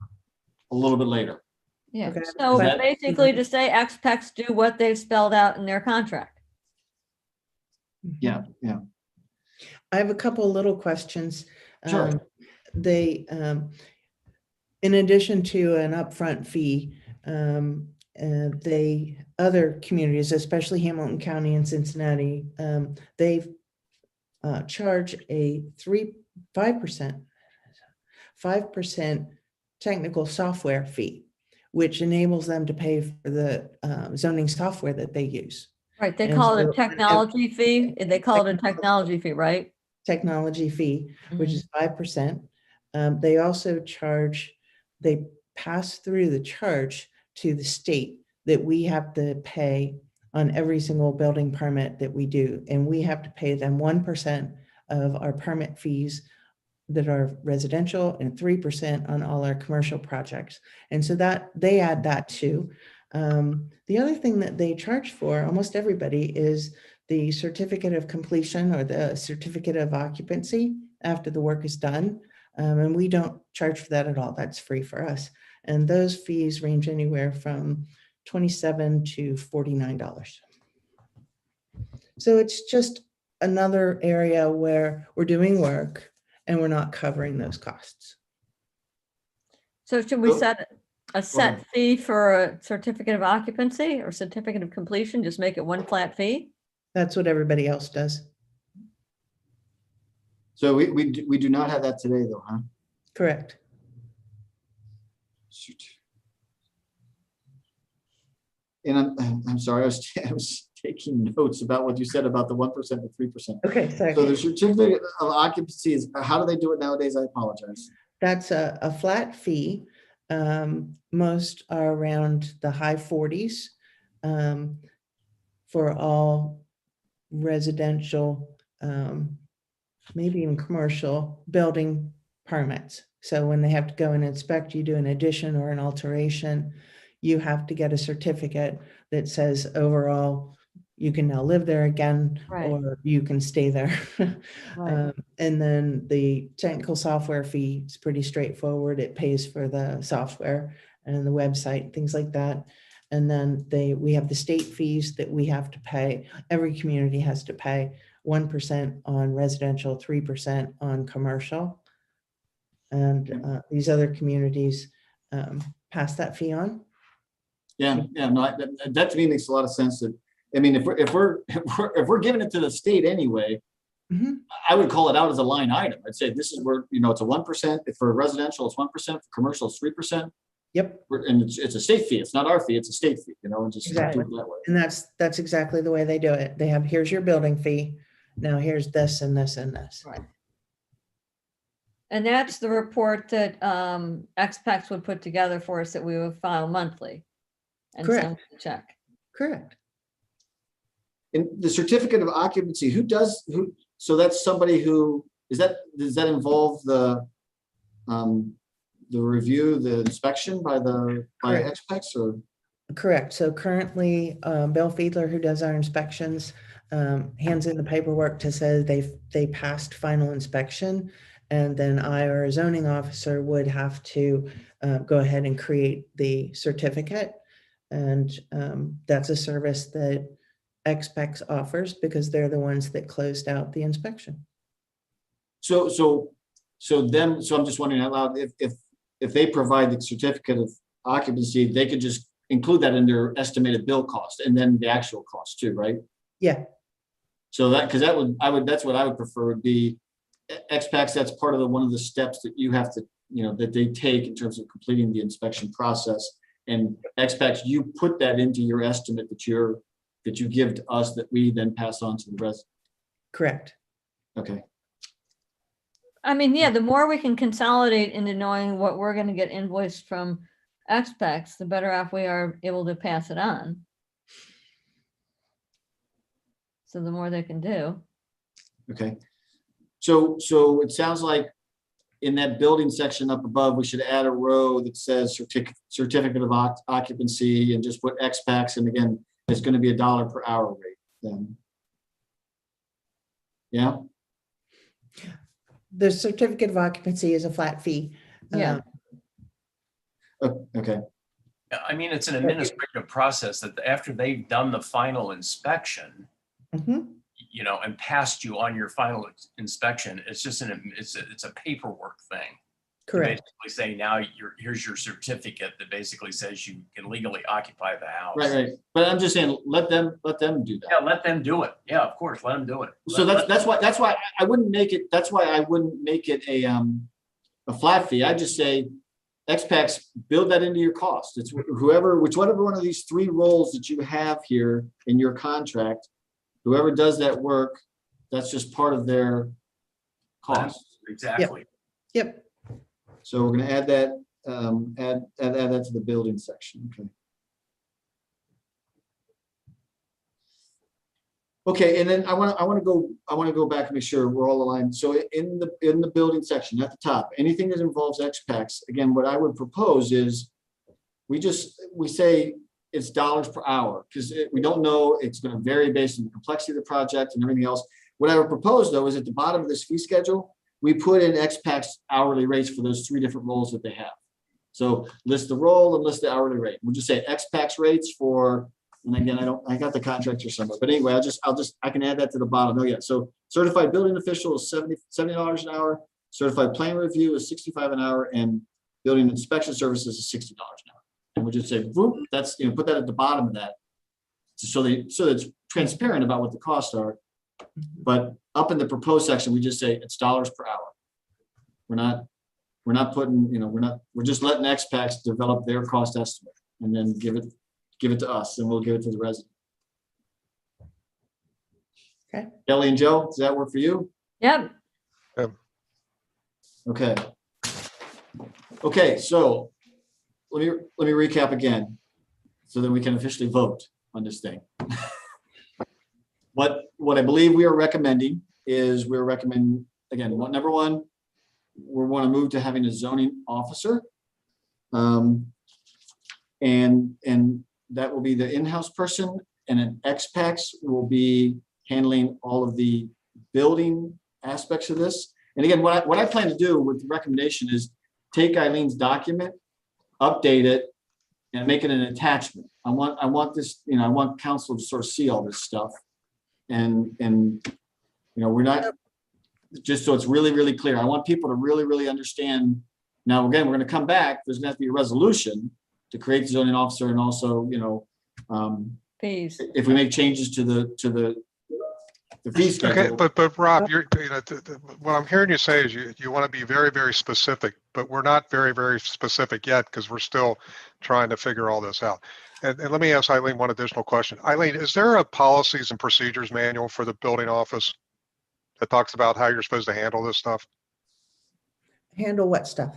a little bit later. Yeah, Okay. so That- basically to say XPECs do what they've spelled out in their contract. Yeah. I have a couple little questions. Sure. They, in addition to an upfront fee, they, other communities, especially Hamilton County and Cincinnati, they charge a 5% technical software fee, which enables them to pay for the zoning software that they use. Right, they And call it so- a technology fee. They call it a technology fee, right? Technology fee, which Mhm. is 5%. They also they pass through the charge to the state that we have to pay on every single building permit that we do. And we have to pay them 1% of our permit fees that are residential and 3% on all our commercial projects. And so that they add that too. The other thing that they charge for almost everybody is the certificate of completion or the certificate of occupancy after the work is done. And we don't charge for that at all. That's free for us. And those fees range anywhere from $27 to $49. So it's just another area where we're doing work and we're not covering those costs. So should we Oh, set a set fee for a certificate of occupancy or certificate of completion? Just make it one flat fee? That's what everybody else does. So we do not have that today though, huh? Correct. Shoot. And I'm sorry, I was taking notes about what you said about the 1% to 3%. Okay, So sorry. the certificate of occupancy is, how do they do it nowadays? I apologize. That's a flat fee. Most are around the high 40s for all residential, maybe even commercial building permits. So when they have to go and inspect, you do an addition or an alteration, you have to get a certificate that says overall, you can now live there again, Right. or you can stay there. Right. And then the technical software fee is pretty straightforward. It pays for the software and the website, things like that. And then we have the state fees that we have to pay. Every community has to pay 1% on residential, 3% on commercial. And these other communities pass that fee on. Yeah, no, that to me makes a lot of sense. That, I mean, if we're giving it to the state anyway, Mhm. I would call it out as a line item. I'd say this is where, it's a 1%. If for residential, it's 1%, for commercial, it's 3%. Yep. And it's a state fee. It's not our fee, it's a state fee, and just do Exactly. it that way. And that's exactly the way they do it. They have, here's your building fee. Now here's this and this and this. Right. And that's the report that XPECs would put together for us that we would file monthly. And send Correct. the check. Correct. And the certificate of occupancy, so that's somebody who, does that involve the review, the inspection by Correct. XPECs or? Correct. So currently, Bill Fiedler, who does our inspections, hands in the paperwork to say they passed final inspection. And then I, or a zoning officer, would have to go ahead and create the certificate. And that's a service that XPECs offers because they're the ones that closed out the inspection. So I'm just wondering out loud, if they provide the certificate of occupancy, they could just include that in their estimated bill cost and then the actual cost too, right? Yeah. So that, because that's what I would prefer would be XPACs. That's part of one of the steps that you have to, that they take in terms of completing the inspection process. And XPACs, you put that into your estimate that you give to us that we then pass on to the resident. Correct. Okay. I mean, yeah, the more we can consolidate into knowing what we're gonna get invoiced from XPEX, the better off we are able to pass it on. So the more they can do. Okay. So it sounds like in that building section up above, we should add a row that says certificate of occupancy and just put XPACs. And again, it's going to be $1 per hour rate then. Yeah. The certificate of occupancy is a flat fee. Yeah. Okay. I mean, it's an administrative process that after they've done the final inspection, Mhm. and passed you on your final inspection, it's just it's a paperwork thing. Correct. Basically say now here's your certificate that basically says you can legally occupy the house. Right. But I'm just saying, let them do that. Yeah, let them do it. Yeah, of course, let them do it. So that's why I wouldn't make it. That's why I wouldn't make it a flat fee. I just say XPACs, build that into your cost. It's whichever one of these 3 roles that you have here in your contract, whoever does that work, that's just part of their cost. Exactly. Yep. So we're going to add that, add that to the building section. Okay. Okay, and then I want to go back and make sure we're all aligned. So in the building section at the top, anything that involves XPACs, again, what I would propose is we say it's dollars per hour, because we don't know, it's going to vary based on the complexity of the project and everything else. What I would propose though is at the bottom of this fee schedule, we put in XPACs hourly rates for those 3 different roles that they have. So list the role and list the hourly rate. We'll just say XPACs rates for, and again, I got the contract here somewhere, but anyway, I can add that to the bottom. Oh yeah. So certified building official is $70 an hour. Certified plan review is $65 an hour, and building inspection services is $60 an hour. And we'll just say, whoop, that's, put that at the bottom of that. So it's transparent about what the costs are. But up in the proposed section, we just say it's dollars per hour. We're not putting, we're just letting XPACs develop their cost estimate and then give it to us, and we'll give it to the resident. Okay. Kelly and Joe, does that work for you? Yep. Okay. Okay, so let me recap again, so then we can officially vote on this thing. What I believe we are recommending is again, number 1, we want to move to having a zoning officer. And that will be the in-house person, and an XPACs will be handling all of the building aspects of this. And again, what I plan to do with the recommendation is take Eileen's document, update it, and make it an attachment. I want this, I want council to sort of see all this stuff. And we're not, just so it's really, really clear. I want people to really, really understand. Now, again, we're going to come back. There's going to have to be a resolution to create the zoning officer, and also, Fees. if we make changes to the fee schedule. Okay, but Rob, what I'm hearing you say is you want to be very, very specific, but we're not very, very specific yet, because we're still trying to figure all this out. And let me ask Eileen one additional question. Eileen, is there a policies and procedures manual for the building office that talks about how you're supposed to handle this stuff? Handle what stuff?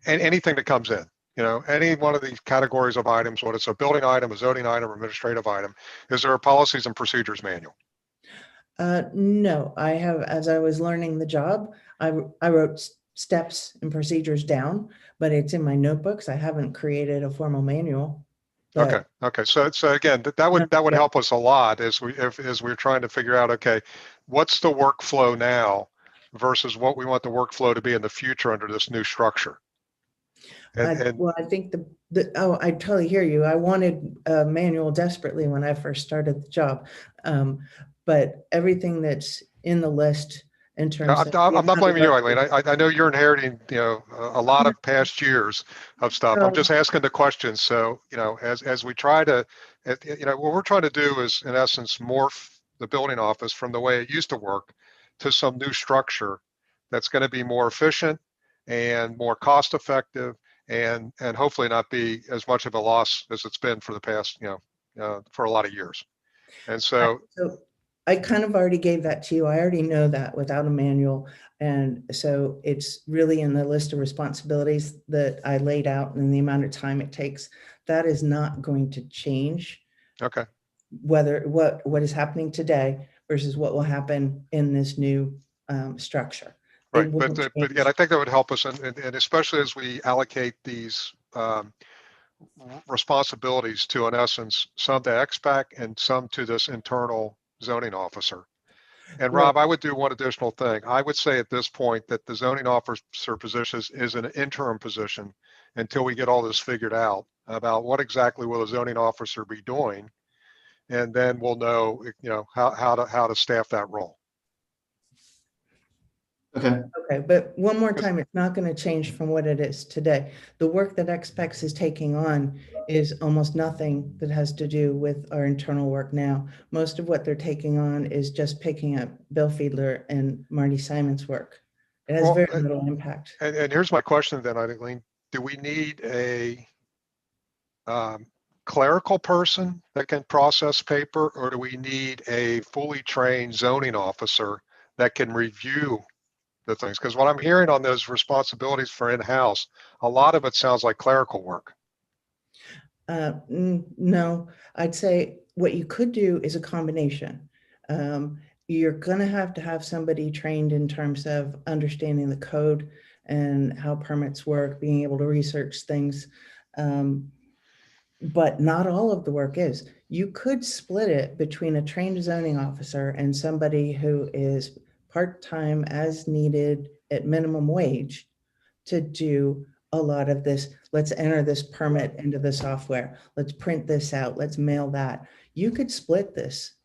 And anything that comes in, any one of these categories of items, whether it's a building item, a zoning item, administrative item, is there a policies and procedures manual? No, I have, as I was learning the job, I wrote steps and procedures down, but it's in my notebooks. I haven't created a formal manual. But Okay. So again, that would help us a lot as we're trying to figure out, okay, what's the workflow now versus what we want the workflow to be in the future under this new structure. Well, I think I totally hear you. I wanted a manual desperately when I first started the job. But everything that's in the list in terms of. I'm not blaming you, Eileen. I know you're inheriting, a lot of past years of stuff. I'm just asking the questions. So, as we try to, what we're trying to do is, in essence, morph the building office from the way it used to work to some new structure that's going to be more efficient and more cost effective, and hopefully not be as much of a loss as it's been for the past, for a lot of years. And so, So I kind of already gave that to you. I already know that without a manual. And so it's really in the list of responsibilities that I laid out and the amount of time it takes. That is not going to change okay. whether what is happening today versus what will happen in this new structure. Right, but again, I think that would help us, and especially as we allocate these responsibilities to, in essence, some to XPAC and some to this internal zoning officer. And Rob, I would do one additional thing. I would say at this point that the zoning officer position is an interim position until we get all this figured out about what exactly will the zoning officer be doing, and then we'll know, how to staff that role. Okay, Okay, but one more time, it's not going to change from what it is today. The work that XPEX is taking on is almost nothing that has to do with our internal work now. Most of what they're taking on is just picking up Bill Fiedler and Marty Simon's work. It has very little impact. And here's my question then, Eileen. Do we need a clerical person that can process paper, or do we need a fully trained zoning officer that can review the things? Because what I'm hearing on those responsibilities for in-house, a lot of it sounds like clerical work. No, I'd say what you could do is a combination. You're going to have somebody trained in terms of understanding the code and how permits work, being able to research things. But not all of the work is. You could split it between a trained zoning officer and somebody who is part-time as needed at minimum wage to do a lot of this. Let's enter this permit into the software. Let's print this out. Let's mail that. You could split this.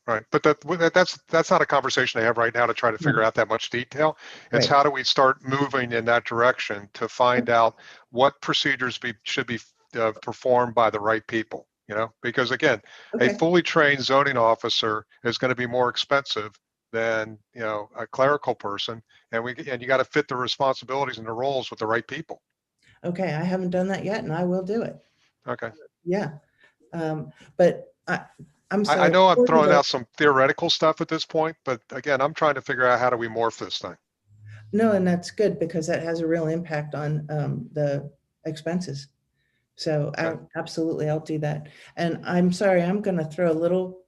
Right, but that's not a conversation I have right now to try to figure out that much detail. It's Right. how do we start moving in that direction to find out what procedures should be performed by the right people, because again, a Okay. fully trained zoning officer is going to be more expensive than, a clerical person, and you got to fit the responsibilities and the roles with the right people. Okay, I haven't done that yet and I will do it. Okay. Yeah. But I'm sorry. I know I'm throwing out some theoretical stuff at this point, but again, I'm trying to figure out how do we morph this thing. No, and that's good because that has a real impact on the expenses. So absolutely, I'll do that. And I'm sorry, I'm going to throw a little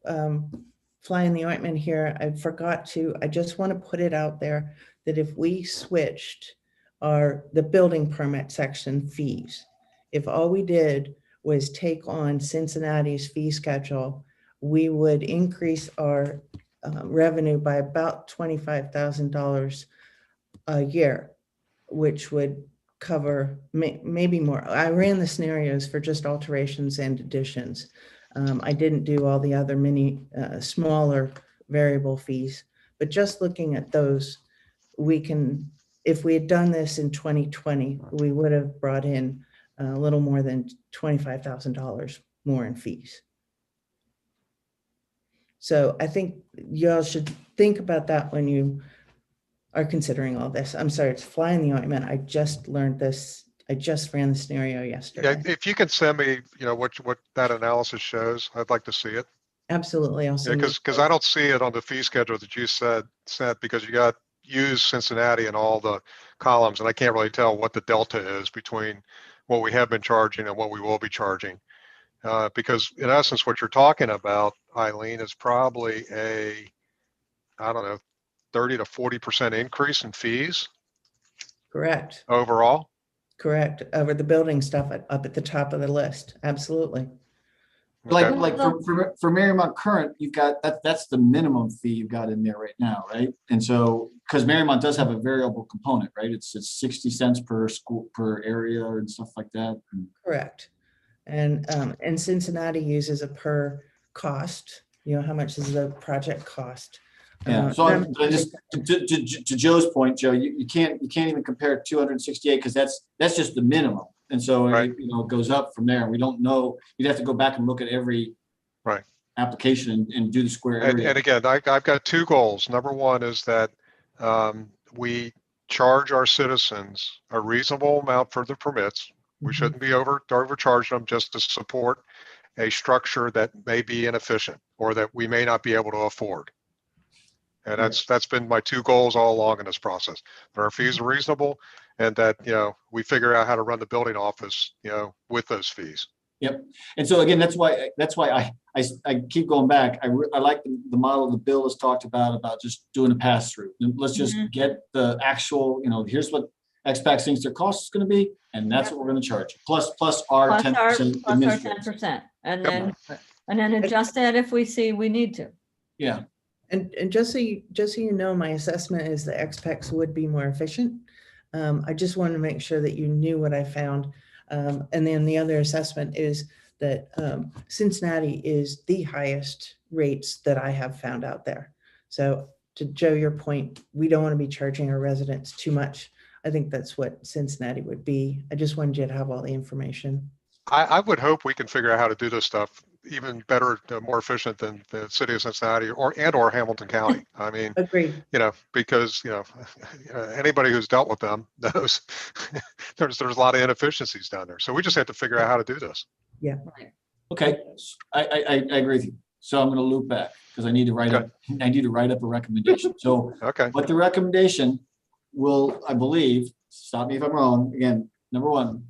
fly in the ointment here. I just want to put it out there that if we switched the building permit section fees, if all we did was take on Cincinnati's fee schedule, we would increase our revenue by about $25,000 a year, which would cover maybe more. I ran the scenarios for just alterations and additions. I didn't do all the other smaller variable fees, but just looking at those, if we had done this in 2020, we would have brought in a little more than $25,000 more in fees. So I think y'all should think about that when you are considering all this. I'm sorry, it's fly in the ointment. I just learned this. I just ran the scenario yesterday. Yeah, if you can send me, what that analysis shows, I'd like to see it. Absolutely. I'll send it. Because I don't see it on the fee schedule that you sent because you got use Cincinnati in all the columns, and I can't really tell what the delta is between what we have been charging and what we will be charging. Because in essence, what you're talking about, Eileen, is probably I don't know, 30 to 40% increase in fees. Correct. Overall. Correct. Over the building stuff up at the top of the list. Absolutely. Like Okay. for Mariemont current, you've got that's the minimum fee you've got in there right now, right? And so because Mariemont does have a variable component, right? It's 60 cents per school per area and stuff like that. Correct. And Cincinnati uses a per cost. How much is the project cost? Yeah. So I just to Joe's point, Joe, you can't even compare 268 because that's just the minimum. And so right. it goes up from there. We don't know. You'd have to go back and look at every application and do the square And area. again, I've got two goals. Number one is that we charge our citizens a reasonable amount for the permits. We Mhm. shouldn't be overcharging them just to support a structure that may be inefficient or that we may not be able to afford. And that's been my two goals all along in this process. That our fees are reasonable and that, we figure out how to run the building office, with those fees. Yep. And so again, that's why I keep going back. I like the model the bill has talked about just doing a pass through. Let's just get the actual, here's what XPAC thinks their cost is going to be, and that's what we're going to charge. Plus our 10% Plus our administrative. 10%, and Yep. then adjust that if we see we need to. Yeah. And just so you know, my assessment is the XPEX would be more efficient. I just wanted to make sure that you knew what I found. And then the other assessment is that Cincinnati is the highest rates that I have found out there. So to Joe, your point, we don't want to be charging our residents too much. I think that's what Cincinnati would be. I just wanted you to have all the information. I would hope we can figure out how to do this stuff even better, more efficient than the city of Cincinnati or Hamilton County. I mean, Agreed. because, anybody who's dealt with them knows there's a lot of inefficiencies down there. So we just have to figure out how to do this. Yeah. Okay. I agree with you. So I'm going to loop back because I need to write up a recommendation. So Okay. what the recommendation will, I believe, stop me if I'm wrong. Again, number one,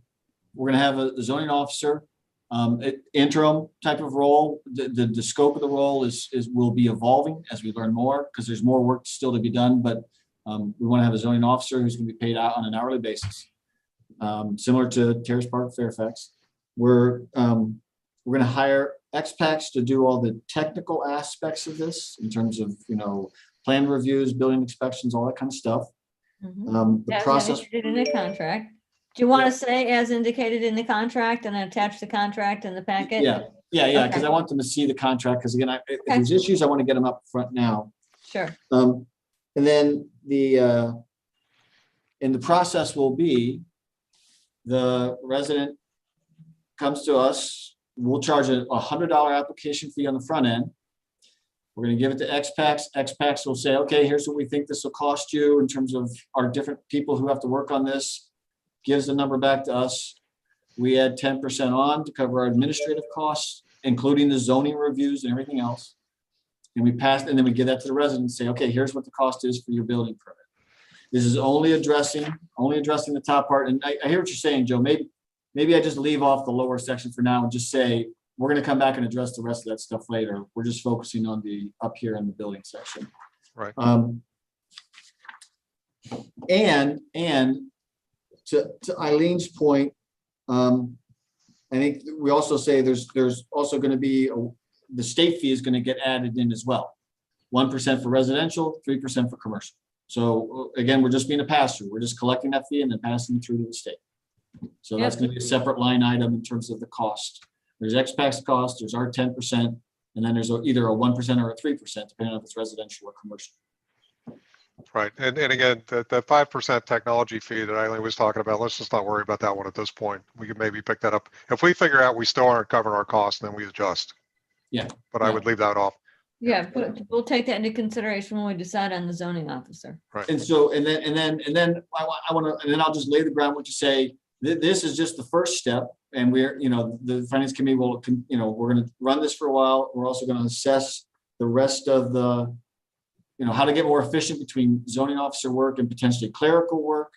we're going to have a zoning officer, interim type of role. The scope of the role will be evolving as we learn more because there's more work still to be done. But we want to have a zoning officer who's going to be paid out on an hourly basis, similar to Terrace Park, Fairfax. We're going to hire XPACs to do all the technical aspects of this in terms of plan reviews, building inspections, all that kind of stuff. The As process. indicated in the contract. Do you want to say as indicated in the contract and attach the contract in the packet? Yeah, because Okay. I want them to see the contract, because again, if there's issues, I want to get them up front now. Sure. And then the process will be the resident comes to us, we'll charge a $100 application fee on the front end. We're going to give it to XPACs. XPACs will say, okay, here's what we think this will cost you in terms of our different people who have to work on this. Gives the number back to us. We add 10% on to cover our administrative costs, including the zoning reviews and everything else. And and then we give that to the residents, say, okay, here's what the cost is for your building permit. This is only addressing the top part. And I hear what you're saying, Joe. Maybe I just leave off the lower section for now and just say, we're going to come back and address the rest of that stuff later. We're just focusing on the up here in the building section. Right. And to Eileen's point, I think we also say there's also going to be the state fee is going to get added in as well. 1% for residential, 3% for commercial. So again, we're just being a pass through. We're just collecting that fee and then passing it through to the state. So that's going to be a separate line item in terms of the cost. There's XPAC's cost, there's our 10%, and then there's either a 1% or a 3%, depending on if it's residential or commercial. Right. And again, the 5% technology fee that Eileen was talking about, let's just not worry about that one at this point. We could maybe pick that up. If we figure out we still aren't covering our costs, then we adjust. Yeah. But I would leave that off. Yeah, we'll take that into consideration when we decide on the zoning officer. Right. And so, and then I want to, and then I'll just lay the groundwork to say, this is just the first step. And we're, the finance committee will, we're going to run this for a while. We're also going to assess the rest of the, how to get more efficient between zoning officer work and potentially clerical work.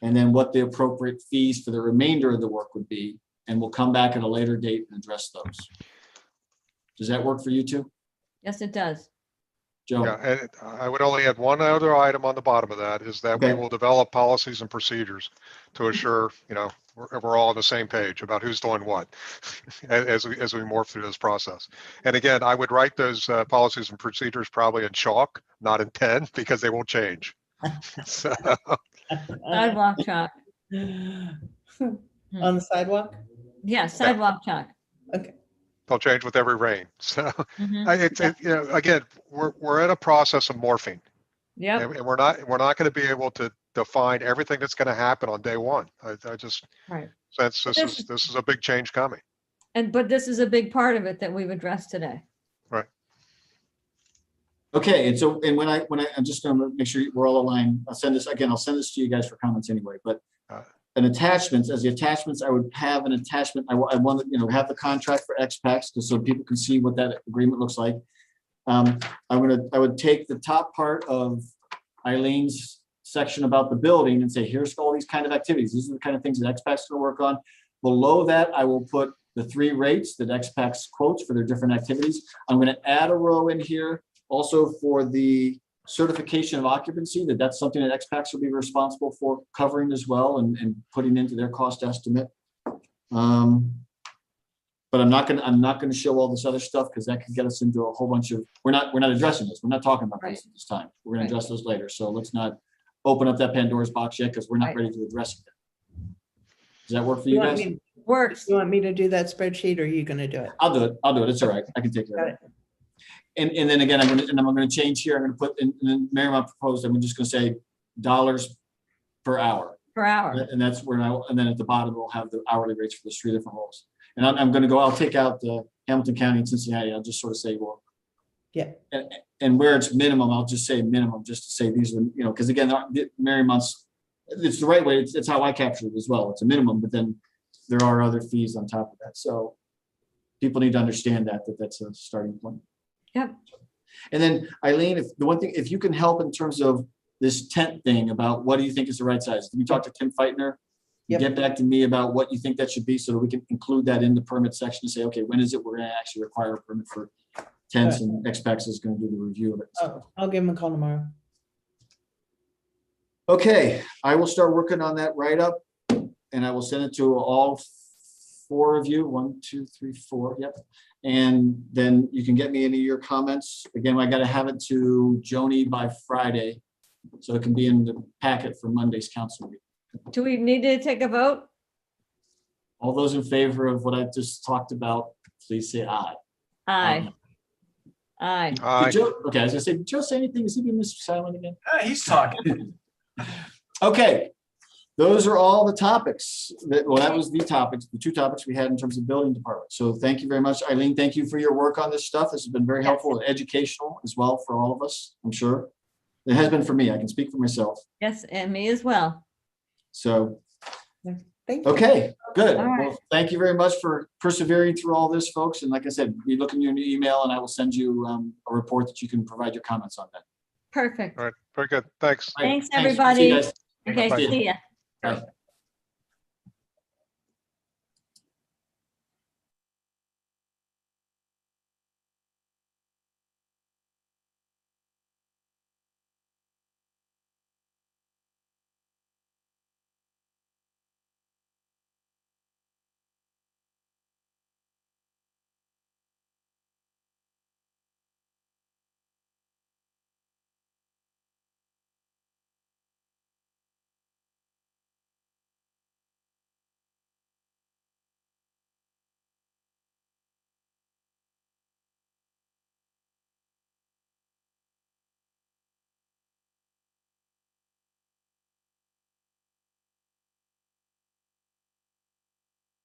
And then what the appropriate fees for the remainder of the work would be. And we'll come back at a later date and address those. Does that work for you too? Yes, it does. Joe? Yeah, and I would only add one other item on the bottom of that is that we will develop policies and procedures to assure, we're all on the same page about who's doing what as we morph through this process. And again, I would write those policies and procedures probably in chalk, not in pen, because they won't change. So, Sidewalk chalk. On the sidewalk? Yeah, sidewalk chalk. Okay. they'll change with every rain. So Mhm. again, we're in a process of morphing. Yep. And we're not going to be able to define everything that's going to happen on day one. I just Right. sense this is a big change coming. But this is a big part of it that we've addressed today. Right. Okay, and so, and I'm just gonna make sure we're all aligned. I'll send this to you guys for comments anyway, but an attachments, as the attachments, I would have an attachment. I want to, have the contract for XPACs just so people can see what that agreement looks like. I would take the top part of Eileen's section about the building and say, here's all these kind of activities. These are the kind of things that XPAC's gonna work on. Below that, I will put the 3 rates that XPAC's quotes for their different activities. I'm gonna add a row in here also for the certification of occupancy, that's something that XPACs will be responsible for covering as well and putting into their cost estimate. But I'm not gonna show all this other stuff because that could get us into a whole bunch of, we're not addressing this. We're not talking about this at this time. We're gonna address those later. So let's not open up that Pandora's box yet because we're not ready to address it. Does that work for you guys? Works. You want me to do that spreadsheet or are you gonna do it? I'll do it. It's all right. I can take care of it. And then again, I'm gonna change here. I'm gonna put in, and then Mariemont proposed, I'm just gonna say dollars per hour. Per hour. And that's where and then at the bottom, we'll have the hourly rates for the 3 different roles. And I'm gonna go, I'll take out the Hamilton County and Cincinnati. I'll just sort of say, well, Yeah. And where it's minimum, I'll just say minimum, just to say these are, because again, Mariemont's, it's the right way. It's how I capture it as well. It's a minimum, but then there are other fees on top of that. So people need to understand that's a starting point. Yep. And then Eileen, if you can help in terms of this tent thing about what do you think is the right size? Can you talk to Tim Feitner? Yep. Get back to me about what you think that should be so that we can include that in the permit section and say, okay, when is it we're going to actually require a permit for tents and XPACs is going to do the review of it. I'll give him a call tomorrow. Okay, I will start working on that write-up and I will send it to all 4 of you. 1, 2, 3, 4. Yep. And then you can get me any of your comments. Again, I got to have it to Joni by Friday, so it can be in the packet for Monday's council meeting. Do we need to take a vote? All those in favor of what I just talked about, please say aye. Aye. Aye. Did Joe, okay, I was gonna say, did Joe say anything? Is he being Mr. Silent again? He's talking. Okay, those are all the topics. That was the topics, the 2 topics we had in terms of building department. So thank you very much, Eileen. Thank you for your work on this stuff. This has been very helpful and educational as well for all of us, I'm sure. It has been for me. I can speak for myself. Yes, and me as well. So, Thank you. okay, good. All right. Well, thank you very much for persevering through all this, folks. And like I said, be looking in your email and I will send you a report that you can provide your comments on that. Perfect. All right, very good. Thanks. All right, Thanks, See you everybody. guys. Okay, Bye. see ya. Bye.